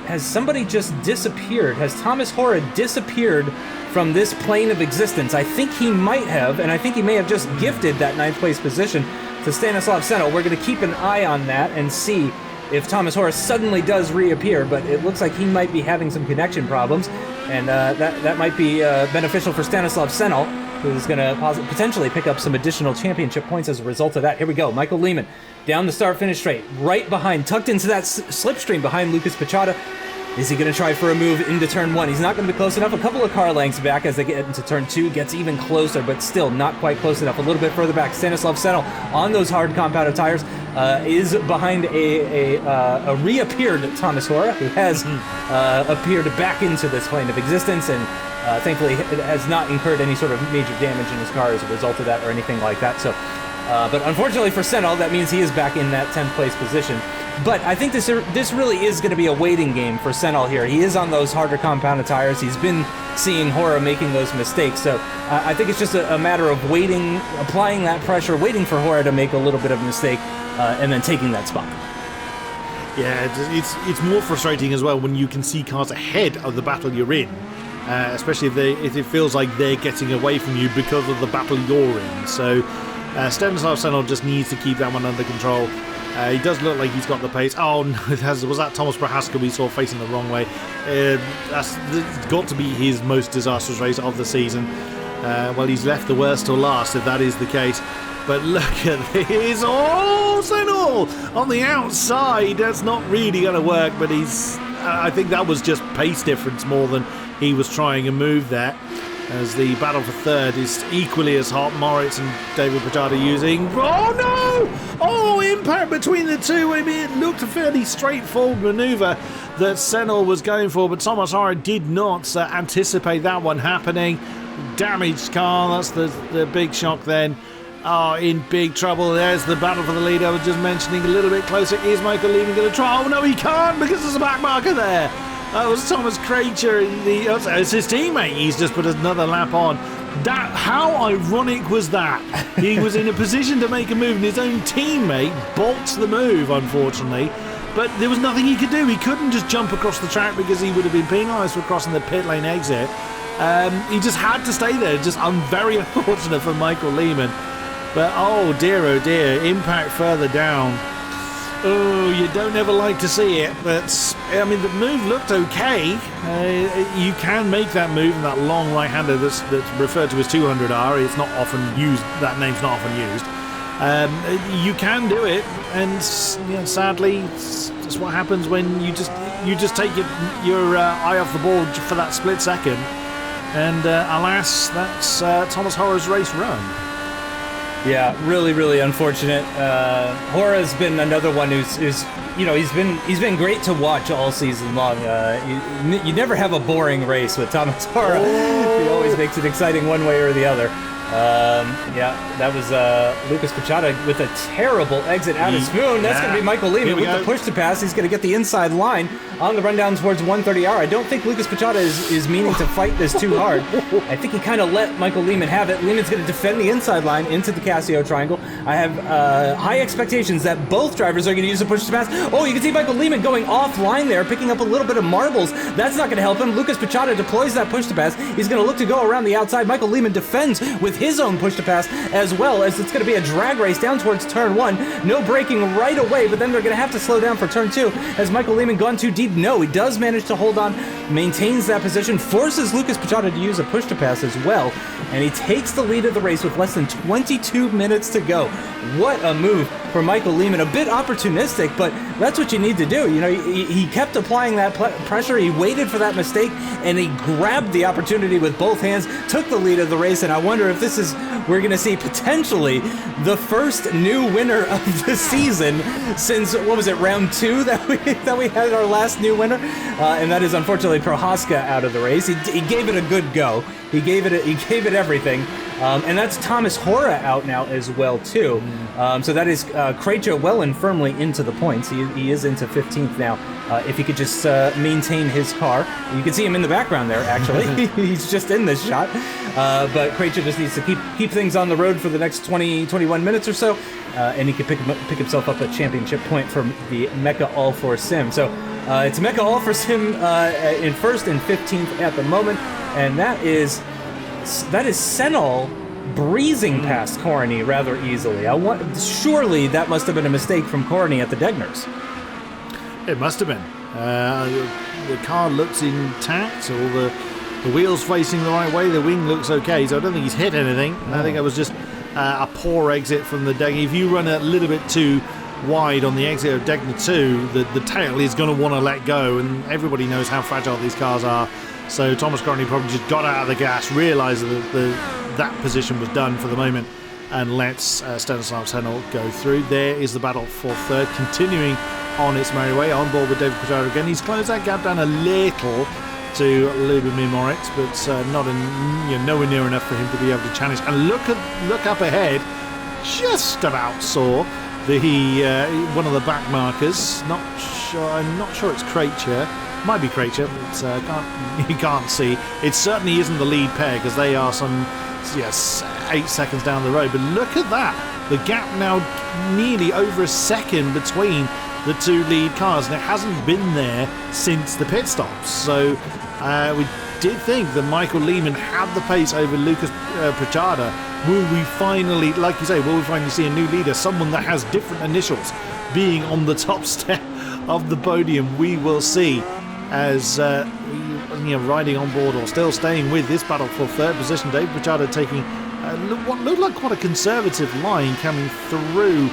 Speaker 1: has somebody just disappeared? Has Thomas Hora disappeared from this plane of existence? I think he might have, and I think he may have just gifted that 9th place position to Stanislav Senol. We're going to keep an eye on that and see if Thomas Hora suddenly does reappear, but it looks like he might be having some connection problems, and that might be beneficial for Stanislav Senol, who's going to potentially pick up some additional championship points as a result of that. Here we go. Michael Lehman down the start-finish straight, right behind, tucked into that slipstream behind Lucas Pachata. Is he going to try for a move into turn 1? He's not going to be close enough. A couple of car lengths back as they get into turn 2. Gets even closer, but still not quite close enough. A little bit further back. Stanislav Senol on those hard compounded tires is behind a reappeared Thomas Hora, who has appeared back into this plane of existence, and thankfully has not incurred any sort of major damage in his car as a result of that or anything like that. So, but unfortunately for Senol, that means he is back in that 10th place position. But I think this really is going to be a waiting game for Senol here. He is on those harder compounded tires. He's been seeing Hora making those mistakes. So I think it's just a matter of waiting, applying that pressure, waiting for Hora to make a little bit of a mistake, and then taking that spot.
Speaker 2: Yeah, it's more frustrating as well when you can see cars ahead of the battle you're in. Especially if it feels like they're getting away from you because of the battle you're in. So Stanislav Senol just needs to keep that one under control. He does look like he's got the pace. Oh no, was that Thomas Prohaska we saw facing the wrong way? That's got to be his most disastrous race of the season. Well, he's left the worst till last, if that is the case. But look at this. Oh, Senol on the outside. That's not really going to work, but I think that was just pace difference more than he was trying a move there. as the battle for third is equally as hot. Moritz and David Pajada using... Oh, no! Oh, impact between the two. I mean, it looked a fairly straightforward manoeuvre that Senol was going for, but Thomas Hora did not anticipate that one happening. Damaged car, that's the big shock then. Oh, in big trouble. There's the battle for the lead I was just mentioning. A little bit closer. Is Michael Lehman going to try? Oh, no, he can't because there's a back marker there. That was Thomas Krejcer. It's his teammate. He's just put another lap on. How ironic was that? He was in a position to make a move and his own teammate bolts the move, unfortunately. But there was nothing he could do. He couldn't just jump across the track because he would have been penalised for crossing the pit lane exit. He just had to stay there. Just very unfortunate for Michael Lehman. But oh dear, impact further down. Oh, you don't ever like to see it, but I mean the move looked okay. You can make that move in that long right-hander that's referred to as 200R. It's not often used. That name's not often used. You can do it, and sadly, it's just what happens when you just take your eye off the ball for that split second. And alas, that's Thomas Hora's race run.
Speaker 1: Yeah, really, really unfortunate. Hora's been another one who's he's been great to watch all season long. You never have a boring race with Thomas Hora. He always makes it exciting one way or the other. That was Lucas Pachada with a terrible exit out of Spoon. That's going to be Michael Lehman with the push to pass. He's going to get the inside line on the rundown towards 130R. I don't think Lucas Pachada is meaning to fight this too hard. I think he kind of let Michael Lehman have it. Lehman's going to defend the inside line into the Casio triangle. I have high expectations that both drivers are going to use a push to pass. Oh, you can see Michael Lehman going offline there, picking up a little bit of marbles. That's not going to help him. Lucas Pachada deploys that push to pass. He's going to look to go around the outside. Michael Lehman defends with his own push to pass, as well as it's going to be a drag race down towards turn 1. No braking right away, but then they're going to have to slow down for turn 2. Has Michael Lehman gone too deep? No, he does manage to hold on, maintains that position, forces Lucas Pachada to use a push to pass as well, and he takes the lead of the race with less than 22 minutes to go. What a move for Michael Lehman. A bit opportunistic, but that's what you need to do. He kept applying that pressure. He waited for that mistake, and he grabbed the opportunity with both hands, took the lead of the race, and I wonder if we're going to see potentially the first new winner of the season since, round 2 that we had our last new winner, and that is unfortunately Prohaska out of the race. He gave it a good go. He gave it everything, and that's Thomas Hora out now as well too. So that is Krejcer well and firmly into the points. He is into 15th now. If he could just maintain his car, you can see him in the background there. Actually, he's just in this shot. But Krejcer just needs to keep things on the road for the next 21 minutes or so, and he can pick himself up a championship point from the Mecha All for Sim. So it's Mecha All for Sim in first and 15th at the moment, and that is Senol breezing past Corny rather easily. Surely that must have been a mistake from Corny at the Degners.
Speaker 2: It must have been. The car looks intact, all the wheels facing the right way, the wing looks okay, so I don't think he's hit anything. I think it was just a poor exit from the Degner. If you run a little bit too wide on the exit of Degner 2, the tail is going to want to let go, and everybody knows how fragile these cars are. So Thomas Corny probably just got out of the gas, realised that that position was done for the moment, and lets Stanislav Senol go through. There is the battle for third, continuing on its merry way, on board with David Pajada again. He's closed that gap down a little to Lubomir Moritz, but nowhere near enough for him to be able to challenge. And look up ahead, just about saw one of the back markers. I'm not sure it's Krejcer. Might be Krejcer, but you can't see. It certainly isn't the lead pair because they are 8 seconds down the road. But look at that. The gap now nearly over a second between the two lead cars, and it hasn't been there since the pit stops. So we did think that Michael Lehman had the pace over Lucas Pachada. Will we finally, like you say, see a new leader, someone that has different initials being on the top step of the podium? We will see, as riding on board or still staying with this battle for third position. Dave Pachada taking what looked like quite a conservative line coming through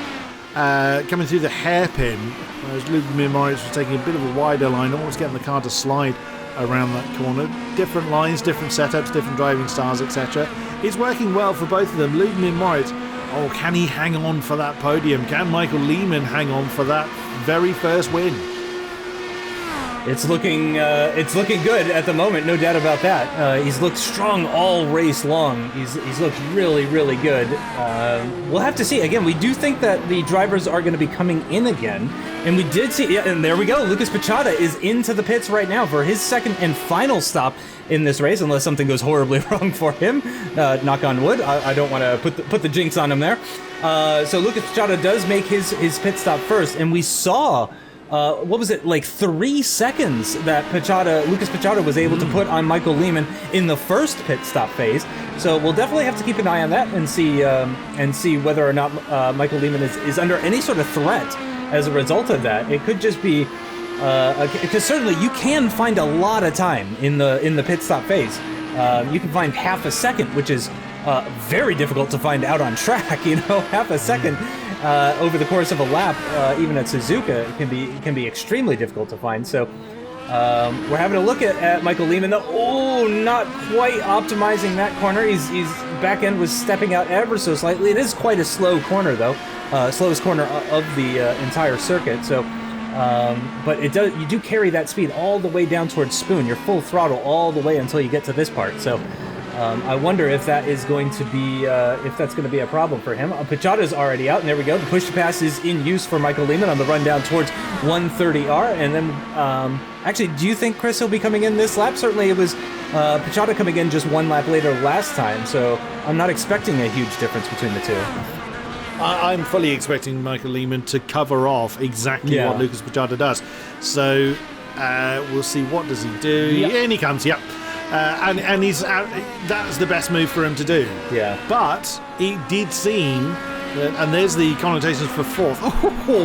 Speaker 2: the hairpin, whereas Lubomir Moritz was taking a bit of a wider line, almost getting the car to slide around that corner. Different lines, different setups, different driving styles, etc. It's working well for both of them. Lubomir Moritz, can he hang on for that podium? Can Michael Lehmann hang on for that very first win?
Speaker 1: It's looking good at the moment, no doubt about that. He's looked strong all race long. He's looked really, really good. We'll have to see. Again, we do think that the drivers are going to be coming in again, and we did see. Yeah, and there we go. Lucas Pichata is into the pits right now for his second and final stop in this race, unless something goes horribly wrong for him. Knock on wood. I don't want to put the jinx on him there. So Lucas Pichata does make his pit stop first, and we saw. What was it, like 3 seconds that Lucas Pichata was able to put on Michael Lehmann in the first pit stop phase. So we'll definitely have to keep an eye on that and see whether or not Michael Lehmann is under any sort of threat as a result of that. It could just be because certainly you can find a lot of time in the pit stop phase. You can find half a second, which is very difficult to find out on track. Half a second. Over the course of a lap, even at Suzuka, it can be extremely difficult to find. So we're having a look at Michael Lehmann. Not quite optimizing that corner. His back end was stepping out ever so slightly. It is quite a slow corner, though, slowest corner of the entire circuit. So, but you do carry that speed all the way down towards Spoon. You're full throttle all the way until you get to this part. So. I wonder if that is going to be a problem for him. Pichata's already out, and there we go. The push to pass is in use for Michael Lehmann on the run down towards 130R. And then, actually, do you think Chris will be coming in this lap? Certainly, it was Pichata coming in just one lap later last time, so I'm not expecting a huge difference between the two.
Speaker 2: I'm fully expecting Michael Lehmann to cover off exactly what Lucas Pichata does. So we'll see, what does he do?
Speaker 1: Yep.
Speaker 2: In he comes. Yep. And he's out. That's the best move for him to do.
Speaker 1: Yeah.
Speaker 2: But it did seem, and there's the connotations for fourth.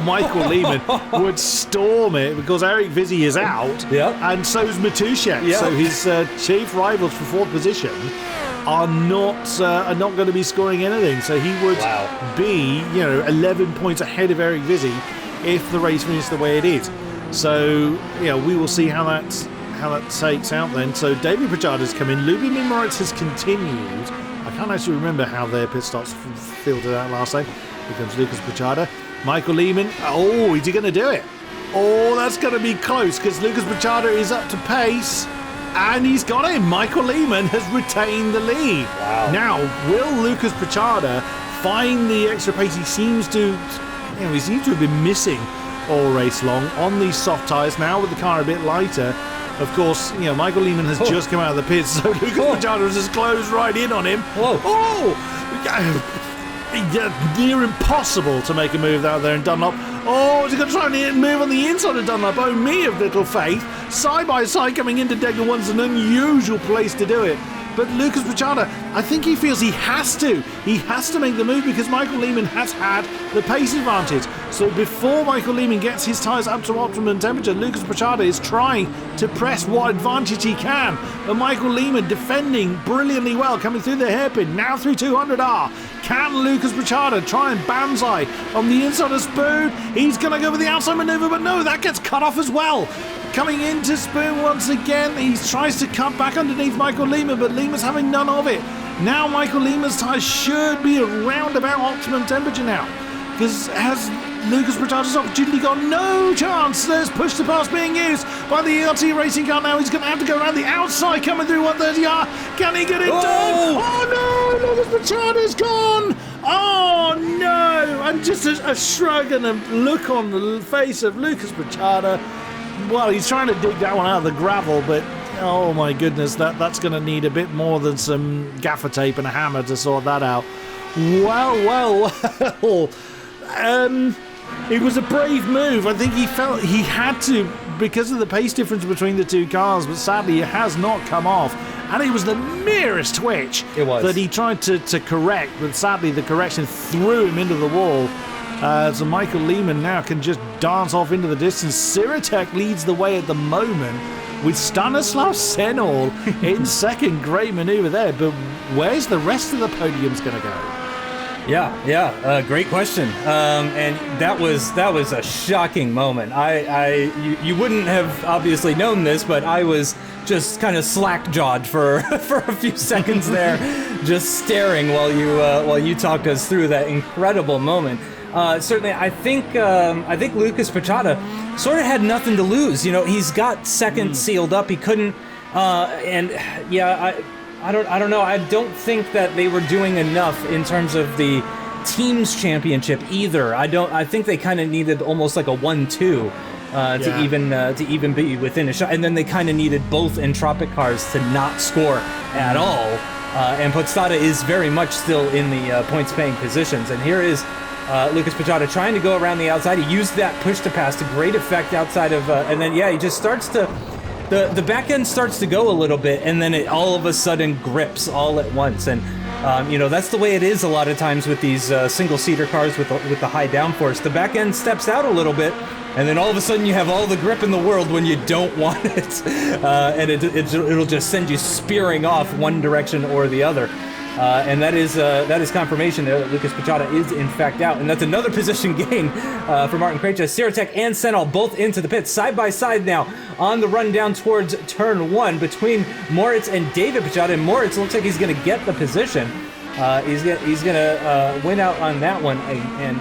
Speaker 2: Michael Lehmann would storm it because Eric Vizzi is out.
Speaker 1: Yeah.
Speaker 2: And so is Matuszek.
Speaker 1: Yeah.
Speaker 2: So his chief rivals for fourth position are not going to be scoring anything. So he would be 11 points ahead of Eric Vizzi if the race finishes the way it is. So we will see how that takes out then. So David Pichata's come in. Lubomir Moritz has continued. I can't actually remember how their pit stops filtered out last time. Here comes Lucas Pichata. Michael Lehmann. Is he going to do it? That's going to be close because Lucas Pichata is up to pace and he's got him. Michael Lehmann has retained the lead.
Speaker 1: Wow.
Speaker 2: Now, will Lucas Pichata find the extra pace he seems to have been missing all race long on these soft tyres now with the car a bit lighter? Of course, Michael Lehmann has just come out of the pits, so Lucas Pichata has just closed right in on him. Near impossible to make a move out there in Dunlop. Is he going to try and move on the inside of Dunlop? Me of little faith. Side by side coming into Degner One's an unusual place to do it. But Lucas Pichata, I think he feels he has to. He has to make the move because Michael Lehmann has had the pace advantage. So before Michael Lehmann gets his tyres up to optimum temperature, Lucas Pichata is trying to press what advantage he can. But Michael Lehmann defending brilliantly well, coming through the hairpin, now through 200R. Can Lucas Pichata try and banzai on the inside of Spoon? He's going to go with the outside manoeuvre, but no, that gets cut off as well. Coming into Spoon once again, he tries to cut back underneath Michael Lehmann, but Lehmann's having none of it. Now Michael Lehmann's tyres should be around about optimum temperature now. Because has Lucas Pichata's opportunity gone? No chance. There's push to pass being used by the ERT racing car now. He's going to have to go around the outside coming through 130R. Can he get it done? Oh no, Lucas Pichata's gone. Oh no. And just a shrug and a look on the face of Lucas Pichata. Well, he's trying to dig that one out of the gravel, but oh my goodness, that's going to need a bit more than some gaffer tape and a hammer to sort that out. Well. It was a brave move. I think he felt he had to because of the pace difference between the two cars, but sadly it has not come off. And it was the merest twitch that he tried to correct, but sadly the correction threw him into the wall. So Michael Lehmann now can just dance off into the distance. Siratek leads the way at the moment with Stanislav Senol in second. Great manoeuvre there, but where's the rest of the podium's going to go?
Speaker 1: Yeah, great question. And that was a shocking moment. You wouldn't have obviously known this, but I was just kind of slack-jawed for a few seconds there, just staring while you talked us through that incredible moment. Certainly, I think Lucas Pachata sort of had nothing to lose. You know, he's got second sealed up. He couldn't, I don't know. I don't think that they were doing enough in terms of the team's championship either. I think they kind of needed almost like a 1-2 to even be within a shot, and then they kind of needed both Entropic cars to not score at all. And Podstata is very much still in the points-paying positions. And here is Lucas Pachata trying to go around the outside. He used that push to pass to great effect outside of, and then he just starts to. The back end starts to go a little bit, and then it all of a sudden grips all at once. And that's the way it is a lot of times with these single-seater cars with the high downforce. The back end steps out a little bit, and then all of a sudden you have all the grip in the world when you don't want it, and it'll just send you spearing off one direction or the other. And that is confirmation there that Lucas Pachata is in fact out, and that's another position gain for Martin Krejci. Siratek and Senal both into the pits side by side now on the run down towards turn 1 between Moritz and David Pachata. And Moritz looks like he's going to get the position. He's going to win out on that one, and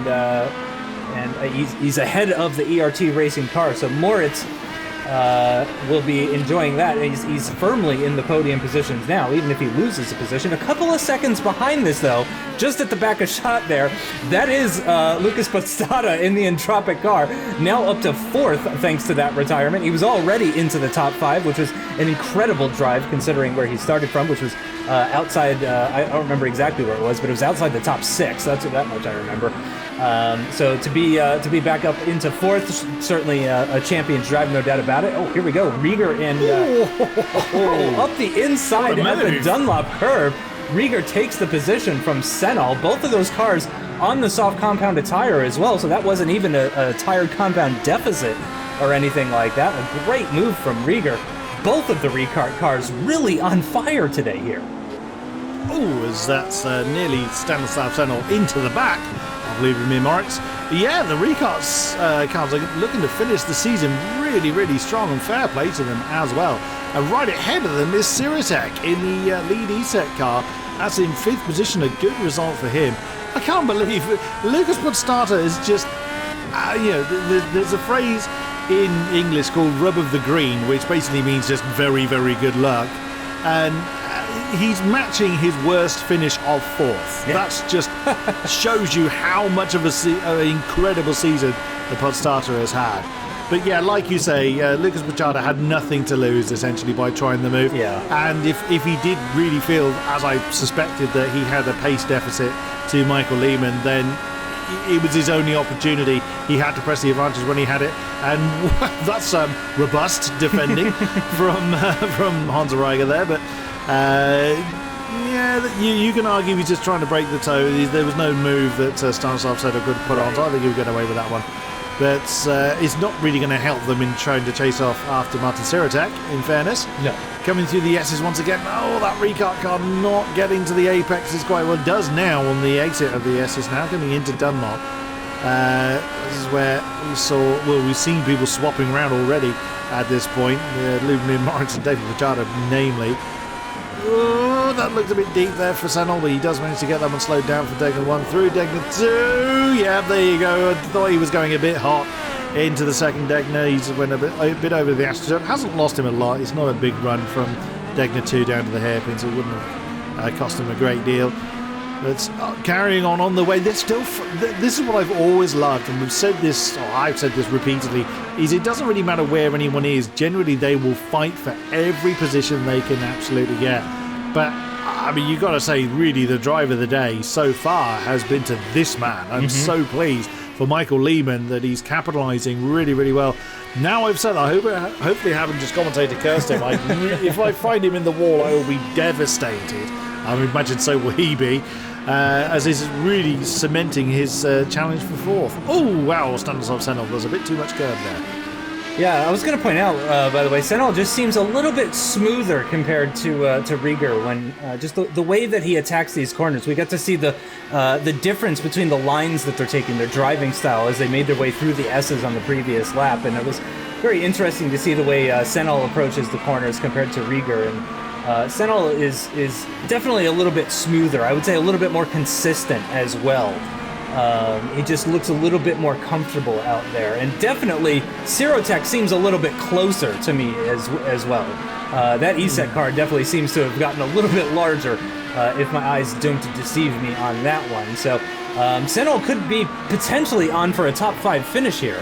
Speaker 1: he's ahead of the ERT racing car. So Moritz will be enjoying that. He's firmly in the podium positions now, even if he loses a position. A couple of seconds behind this, though, just at the back of shot there, that is Lucas Podstata in the Entropic car, now up to 4th thanks to that retirement. He was already into the top 5, which was an incredible drive considering where he started from, which was outside, I don't remember exactly where it was, but it was outside the top 6. That's that much I remember. So to be back up into 4th, certainly a champion's drive, no doubt about it. Oh, here we go, Rieger and up the inside at the Dunlop curve. Rieger takes the position from Senal. Both of those cars on the soft compounded tire as well, so that wasn't even a tire compound deficit or anything like that. A great move from Rieger. Both of the Recart cars really on fire today here.
Speaker 2: Oh, as that's nearly Stanislav Senal into the back, I believe in me, Moritz. Yeah, the Recarts cars are looking to finish the season really, really strong, and fair play to them as well. And right ahead of them is Siratek in the lead ESET car. That's in 5th position, a good result for him. I can't believe Lucas Podstata is just, there's a phrase in English called rub of the green, which basically means just very, very good luck. And he's matching his worst finish of 4th. Yeah. That's just shows you how much of an incredible season the Podstata has had. But yeah, like you say, Lucas Pachata had nothing to lose essentially by trying the move.
Speaker 1: Yeah.
Speaker 2: And if he did really feel, as I suspected, that he had a pace deficit to Michael Lehmann, then it was his only opportunity. He had to press the advantage when he had it, and that's robust defending from Hans Reiger there. But you can argue he's just trying to break the toe. There was no move that Stanislav Senal could put on, so I think he would get away with that one. But it's not really going to help them in trying to chase off after Martin Siratek, in fairness.
Speaker 1: No.
Speaker 2: Coming through the S's once again. Oh, that Recart car not getting to the apexes quite well. It does now on the exit of the S's now, coming into Dunlop. This is where we've seen people swapping around already at this point. Lubomir Moritz and David Pachata, namely. Oh, that looked a bit deep there for Senal, but he does manage to get that one slowed down for Degner 1 through Degner 2. Yeah, there you go. I thought he was going a bit hot into the second Degner. He's went a bit over the astroturf. Hasn't lost him a lot. It's not a big run from Degner 2 down to the hairpin, so it wouldn't have cost him a great deal. But carrying on the way, this is what I've always loved, and we've said this, or I've said this repeatedly, is it doesn't really matter where anyone is. Generally, they will fight for every position they can absolutely get. But, I mean, you've got to say, really, the drive of the day so far has been to this man. I'm so pleased for Michael Lehmann that he's capitalising really, really well. Now I've said, hopefully I haven't just commentator cursed him. If I find him in the wall, I will be devastated. I would imagine so will he be, as he's really cementing his challenge for 4th. Oh, wow, Stanislav Senal, there's a bit too much curve there.
Speaker 1: Yeah, I was going to point out, by the way, Senel just seems a little bit smoother compared to Rieger when just the way that he attacks these corners. We got to see the difference between the lines that they're taking, their driving style, as they made their way through the S's on the previous lap, and it was very interesting to see the way Senel approaches the corners compared to Rieger. And Senel is definitely a little bit smoother. I would say a little bit more consistent as well. He just looks a little bit more comfortable out there, and definitely Sirotech seems a little bit closer to me as well. That ESET car definitely seems to have gotten a little bit larger, if my eyes don't deceive me on that one. So Senel could be potentially on for a top 5 finish here,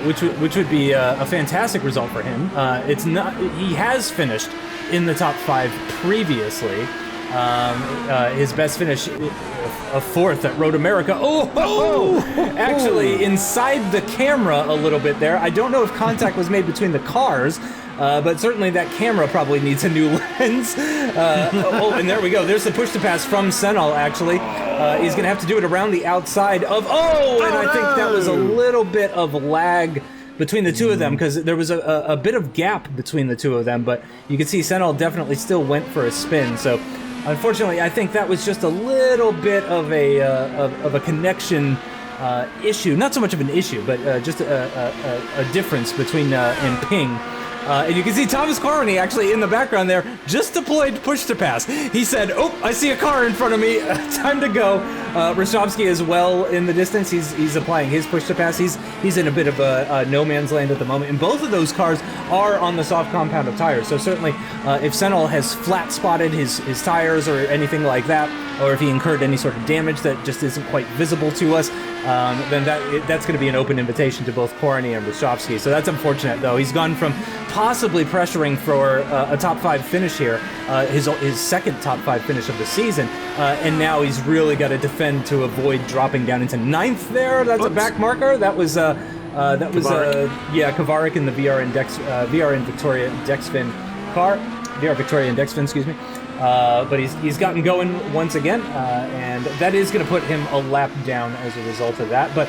Speaker 1: which would be a fantastic result for him. It's not, he has finished in the top 5 previously. His best finish, a 4th at Road America. Actually, inside the camera a little bit there. I don't know if contact was made between the cars, but certainly that camera probably needs a new lens. And there we go. There's the push-to-pass from Senel, actually. He's going to have to do it around the outside of... I think that was a little bit of lag between the two of them, because there was a bit of gap between the two of them, but you can see Senel definitely still went for a spin, so... Unfortunately, I think that was just a little bit of a connection issue. Not so much of an issue, but just a difference between and ping. And you can see Thomas Corney actually in the background there just deployed push to pass. He said, I see a car in front of me. Time to go. Roshovsky as well in the distance. He's applying his push to pass. He's in a bit of a no man's land at the moment. And both of those cars are on the soft compound of tires. So certainly if Senel has flat spotted his tires or anything like that, or if he incurred any sort of damage that just isn't quite visible to us, then that's going to be an open invitation to both Corney and Roshovsky. So that's unfortunate, though. He's gone from possibly pressuring for a top 5 finish here, his second top 5 finish of the season, and now he's really got to defend to avoid dropping down into 9th there. That's a back marker. That was Kvarik in the VRN Victoria Dexfin car. VR Victoria and Dexfin, excuse me. But he's gotten going once again, and that is going to put him a lap down as a result of that. But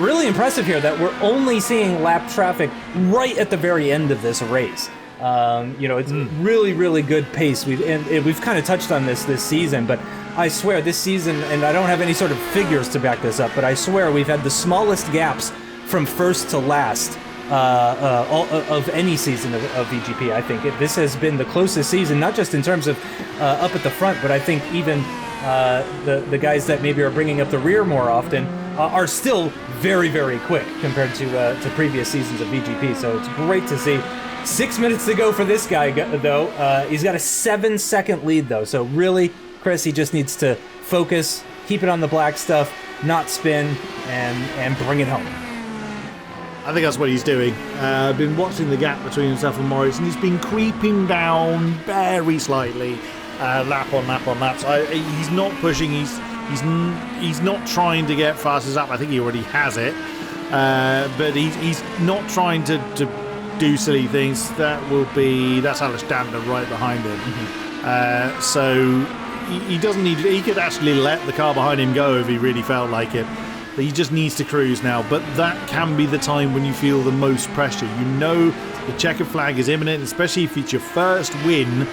Speaker 1: really impressive here that we're only seeing lap traffic right at the very end of this race. It's really, really good pace. We've kind of touched on this season, but I swear this season, and I don't have any sort of figures to back this up, but I swear we've had the smallest gaps from first to last of any season of VGP. I think this has been the closest season, not just in terms of up at the front, but I think even the guys that maybe are bringing up the rear more often are still very, very quick compared to previous seasons of VGP. So it's great to see. 6 minutes to go for this guy, though. He's got a 7-second lead, though. So really, Chris, he just needs to focus, keep it on the black stuff, not spin, and bring it home.
Speaker 2: I think that's what he's doing. I've been watching the gap between himself and Morris, and he's been creeping down very slightly, lap on lap on lap. So he's not pushing. He's not trying to get fastest up. I think he already has it, but he's not trying to do silly things. That's Alice Dander right behind him. Mm-hmm. So he doesn't need. He could actually let the car behind him go if he really felt like it. He just needs to cruise now, but that can be the time when you feel the most pressure. You know the checkered flag is imminent, especially if it's your first win.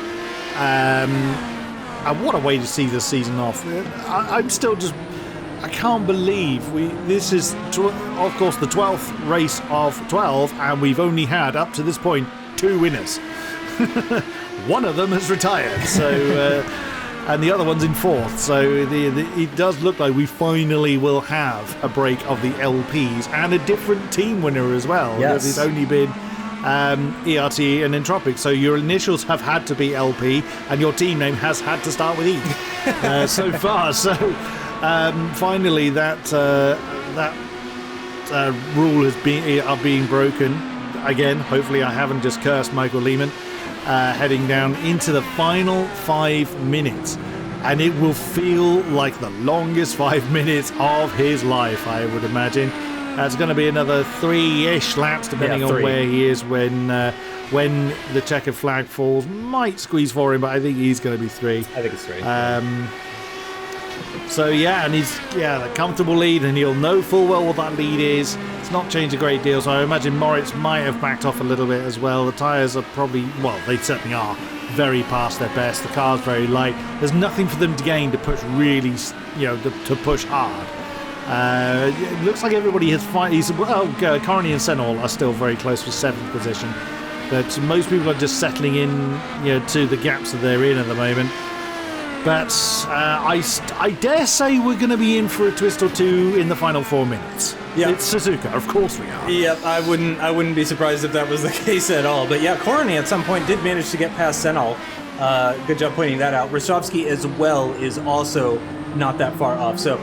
Speaker 2: And what a way to see this season off. I'm still just... I can't believe this is, of course, the 12th race of 12, and we've only had, up to this point, 2 winners. One of them has retired, so... and the other one's in 4th, so it does look like we finally will have a break of the LPs and a different team winner as well.
Speaker 1: Yes.
Speaker 2: It's only been ERT and Entropic, so your initials have had to be LP and your team name has had to start with E so far. So finally that rule are being broken. Again, hopefully I haven't just cursed Michael Lehman. Heading down into the final 5 minutes, and it will feel like the longest 5 minutes of his life, I would imagine. It's going to be another 3-ish laps, depending on where he is when the checkered flag falls. Might squeeze for him, but I think he's going to be 3.
Speaker 1: I think it's 3.
Speaker 2: So yeah, and he's a comfortable lead, and he'll know full well what that lead is. It's not changed a great deal, so I imagine Moritz might have backed off a little bit as well. The tyres are probably, well, they certainly are very past their best. The car's very light. There's nothing for them to gain to push really, to push hard. It looks like everybody has Corny and Senol are still very close for 7th position, but most people are just settling in, to the gaps that they're in at the moment. But I dare say we're going to be in for a twist or two in the final 4 minutes. Yeah, it's Suzuka, of course we are.
Speaker 1: Yeah, I wouldn't be surprised if that was the case at all. But yeah, Corny at some point did manage to get past Senol. Good job pointing that out. Roshovsky as well is also not that far off. So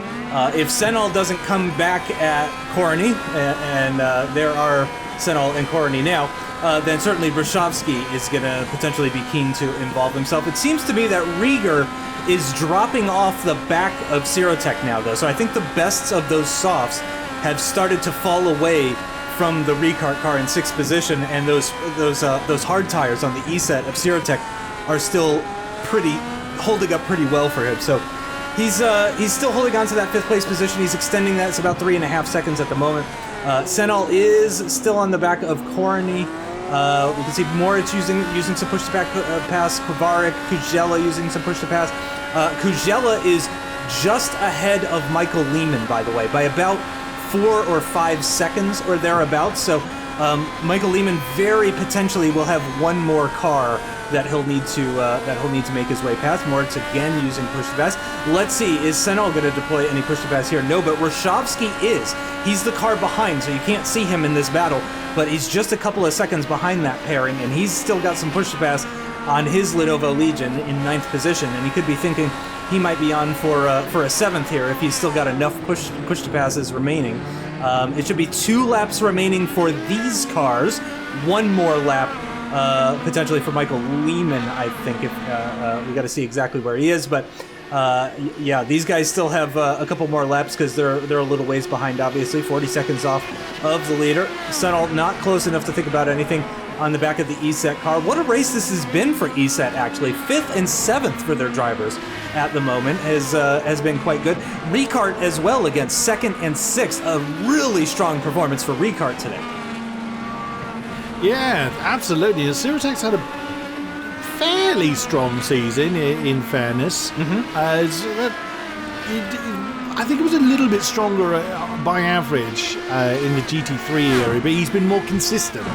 Speaker 1: if Senol doesn't come back at Corny, and there are Senol and Corny now, then certainly Roshovsky is going to potentially be keen to involve himself. It seems to me that Rieger is dropping off the back of Sirotech now, though. So I think the bests of those softs have started to fall away from the Ricart car in 6th position, and those hard tires on the E-set of Sirotech are still holding up pretty well for him. So he's still holding on to that 5th place position. He's extending that. It's about 3.5 seconds at the moment. Senol is still on the back of Corny. We can see Moritz using some push to back pass. Kovarik, Kujela using some push to pass. Kujela is just ahead of Michael Lehman, by the way, by about 4 or 5 seconds or thereabouts. So Michael Lehman very potentially will have one more car that he'll need to make his way past. Moritz again using push to pass. Let's see, is Senol going to deploy any push to pass here? No, but Roshovsky is. He's the car behind, so you can't see him in this battle, but he's just a couple of seconds behind that pairing, and he's still got some push to pass on his Lenovo Legion in 9th position, and he could be thinking he might be on for a 7th here if he's still got enough push to passes remaining. It should be 2 laps remaining for these cars, 1 more lap potentially for Michael Lehman, I think. If we got to see exactly where he is, but yeah, these guys still have a couple more laps because they're a little ways behind, obviously, 40 seconds off of the leader. Senol not close enough to think about anything on the back of the ESET car. What a race this has been for ESET, actually. 5th and 7th for their drivers at the moment has been quite good. Ricart as well against 2nd and 6th. A really strong performance for Ricart today.
Speaker 2: Yeah, absolutely. Sirotech's had a fairly strong season, in fairness. I think it was a little bit stronger by average in the GT3 area, but he's been more consistent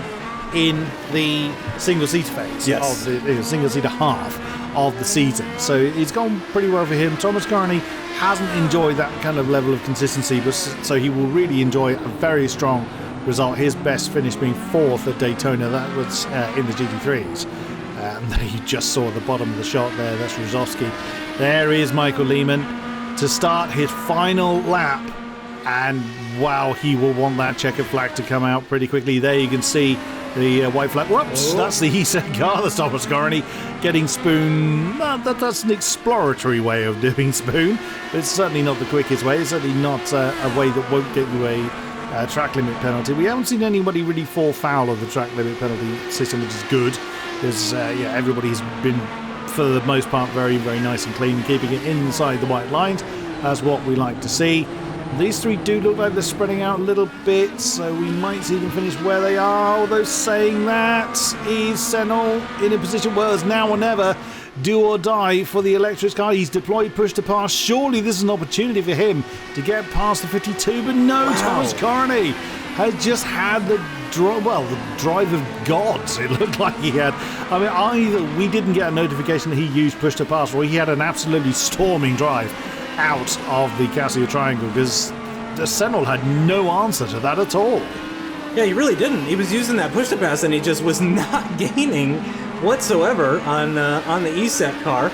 Speaker 2: in the single-seater phase, of the single-seater half of the season. So it's gone pretty well for him. Thomas Carney hasn't enjoyed that kind of level of consistency, but so he will really enjoy a very strong result. His best finish being 4th at Daytona. That was in the GT3s. You just saw the bottom of the shot there. That's Roshovsky. There is Michael Lehman to start his final lap. And wow, he will want that checkered flag to come out pretty quickly. There you can see the white flag. Whoops, that's the ESET car. That's Thomas Carney getting spoon. That's an exploratory way of doing spoon. But it's certainly not the quickest way. It's certainly not a way that won't get you a track limit penalty. We haven't seen anybody really fall foul of the track limit penalty system, which is good, because everybody's been, for the most part, very, very nice and clean, keeping it inside the white lines. That's what we like to see. These three do look like they're spreading out a little bit, so we might see them finish where they are. Although saying that, is Senol in a position where it's now or never, do or die for the Electric car. He's deployed push to pass. Surely this is an opportunity for him to get past the 52, but no, wow. Thomas Carney has just had the drive of gods. It looked like he had. I mean, either we didn't get a notification that he used push to pass, or he had an absolutely storming drive out of the Casio Triangle, because the Senol had no answer to that at all.
Speaker 1: Yeah, he really didn't. He was using that push to pass, and he just was not gaining whatsoever on the ESET car.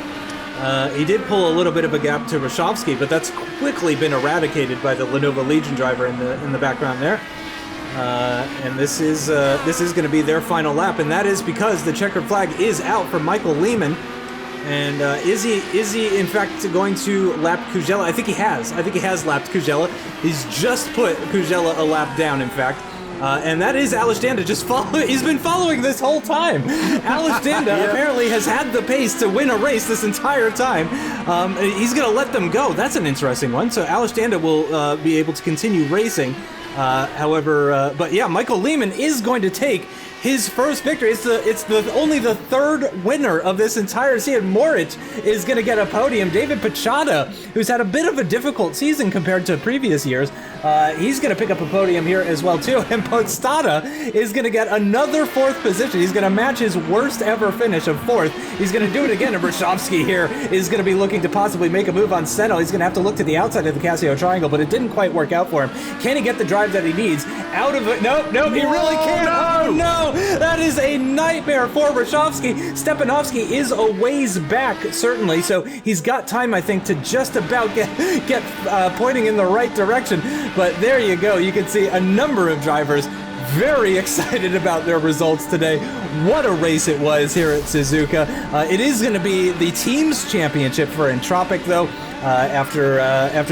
Speaker 1: He did pull a little bit of a gap to Roshovsky, but that's quickly been eradicated by the Lenovo Legion driver in the background there. And this is going to be their final lap, and that is because the checkered flag is out for Michael Lehman. And is he in fact going to lap Kujela? I think he has. I think he has lapped Kujela. He's just put Kujela a lap down, in fact. and that is Alex Danda. He's been following this whole time. Alex Danda apparently has had the pace to win a race this entire time. He's going to let them go. That's an interesting one. So Alex Danda will be able to continue racing. But yeah, Michael Lehman is going to take his first victory. It's only the third winner of this entire season. Moritz is going to get a podium. David Pachada, who's had a bit of a difficult season compared to previous years, he's going to pick up a podium here as well too. And Postada is going to get another fourth position. He's going to match his worst ever finish of fourth. He's going to do it again. And Brashovsky here is going to be looking to possibly make a move on Senno. He's going to have to look to the outside of the Casio triangle, but it didn't quite work out for him. Can he get the drive that he needs out of it? Nope, he really can't. Oh no! That is a nightmare for Brashovsky. Stepanovsky is a ways back, certainly, so he's got time, I think, to just about get pointing in the right direction. But there you go. You can see a number of drivers very excited about their results today. What a race it was here at Suzuka. It is going to be the team's championship for Entropic, though. After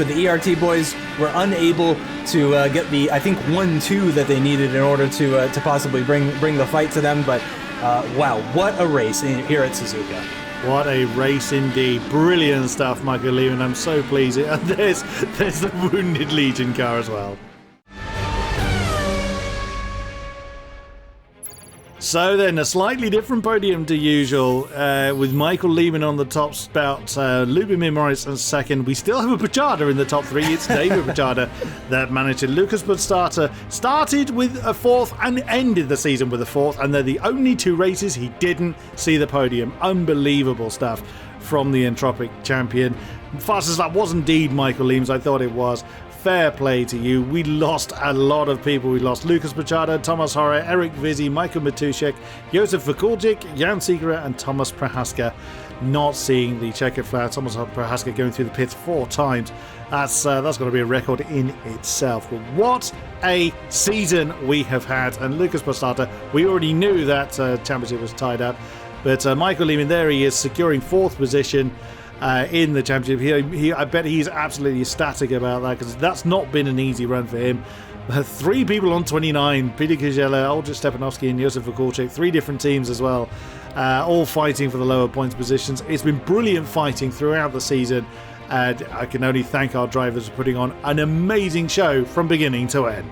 Speaker 1: the ERT boys were unable to get the, I think, 1-2 that they needed in order to possibly bring the fight to them. But wow, what a race here at Suzuka.
Speaker 2: What a race indeed. Brilliant stuff, Michael Lehman. I'm so pleased. And there's the Wounded Legion car as well. So then, a slightly different podium to usual, with Michael Lehman on the top spout, Lubomir Moritz in second. We still have a Pachada in the top three. It's David Pachada that managed it. Lucas Buxton started with a fourth and ended the season with a fourth, and they're the only two races he didn't see the podium. Unbelievable stuff from the Entropic champion. Fastest lap was indeed Michael Lehman's. I thought it was. Fair play to you. We lost a lot of people. We lost Lucas Pachada, Thomas Horre, Eric Vizzi, Michael Matuszek, Josef Vukuljic, Jan Segura, and Thomas Prohaska. Not seeing the checkered flag. Thomas Prohaska going through the pits 4 times. That's got to be a record in itself. But what a season we have had. And Lucas Pachada, we already knew that championship was tied up. But Michael Lehman, there he is, securing 4th position. In the championship. I bet he's absolutely ecstatic about that, because that's not been an easy run for him. 3 people on 29, Peter Kujela, Oldrich Stepanovsky and Josef Vukuljic, 3 different teams as well, all fighting for the lower points positions. It's been brilliant fighting throughout the season, and I can only thank our drivers for putting on an amazing show from beginning to end.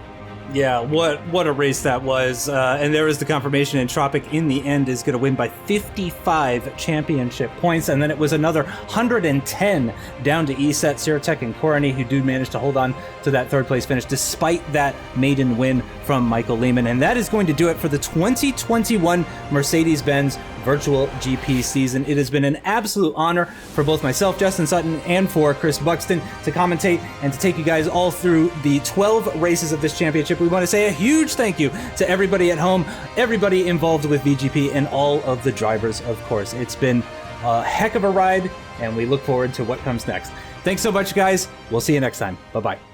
Speaker 1: Yeah, what a race that was. And there is the confirmation. Entropic in the end is going to win by 55 championship points. And then it was another 110 down to ESET, Siratek, and Korony, who do manage to hold on to that 3rd place finish despite that maiden win from Michael Lehman. And that is going to do it for the 2021 Mercedes-Benz Virtual GP season. It has been an absolute honor for both myself, Justin Sutton, and for Chris Buxton to commentate and to take you guys all through the 12 races of this championship. We want to say a huge thank you to everybody at home, everybody involved with VGP, and all of the drivers, of course. It's been a heck of a ride, and we look forward to what comes next. Thanks so much, guys. We'll see you next time. Bye-bye.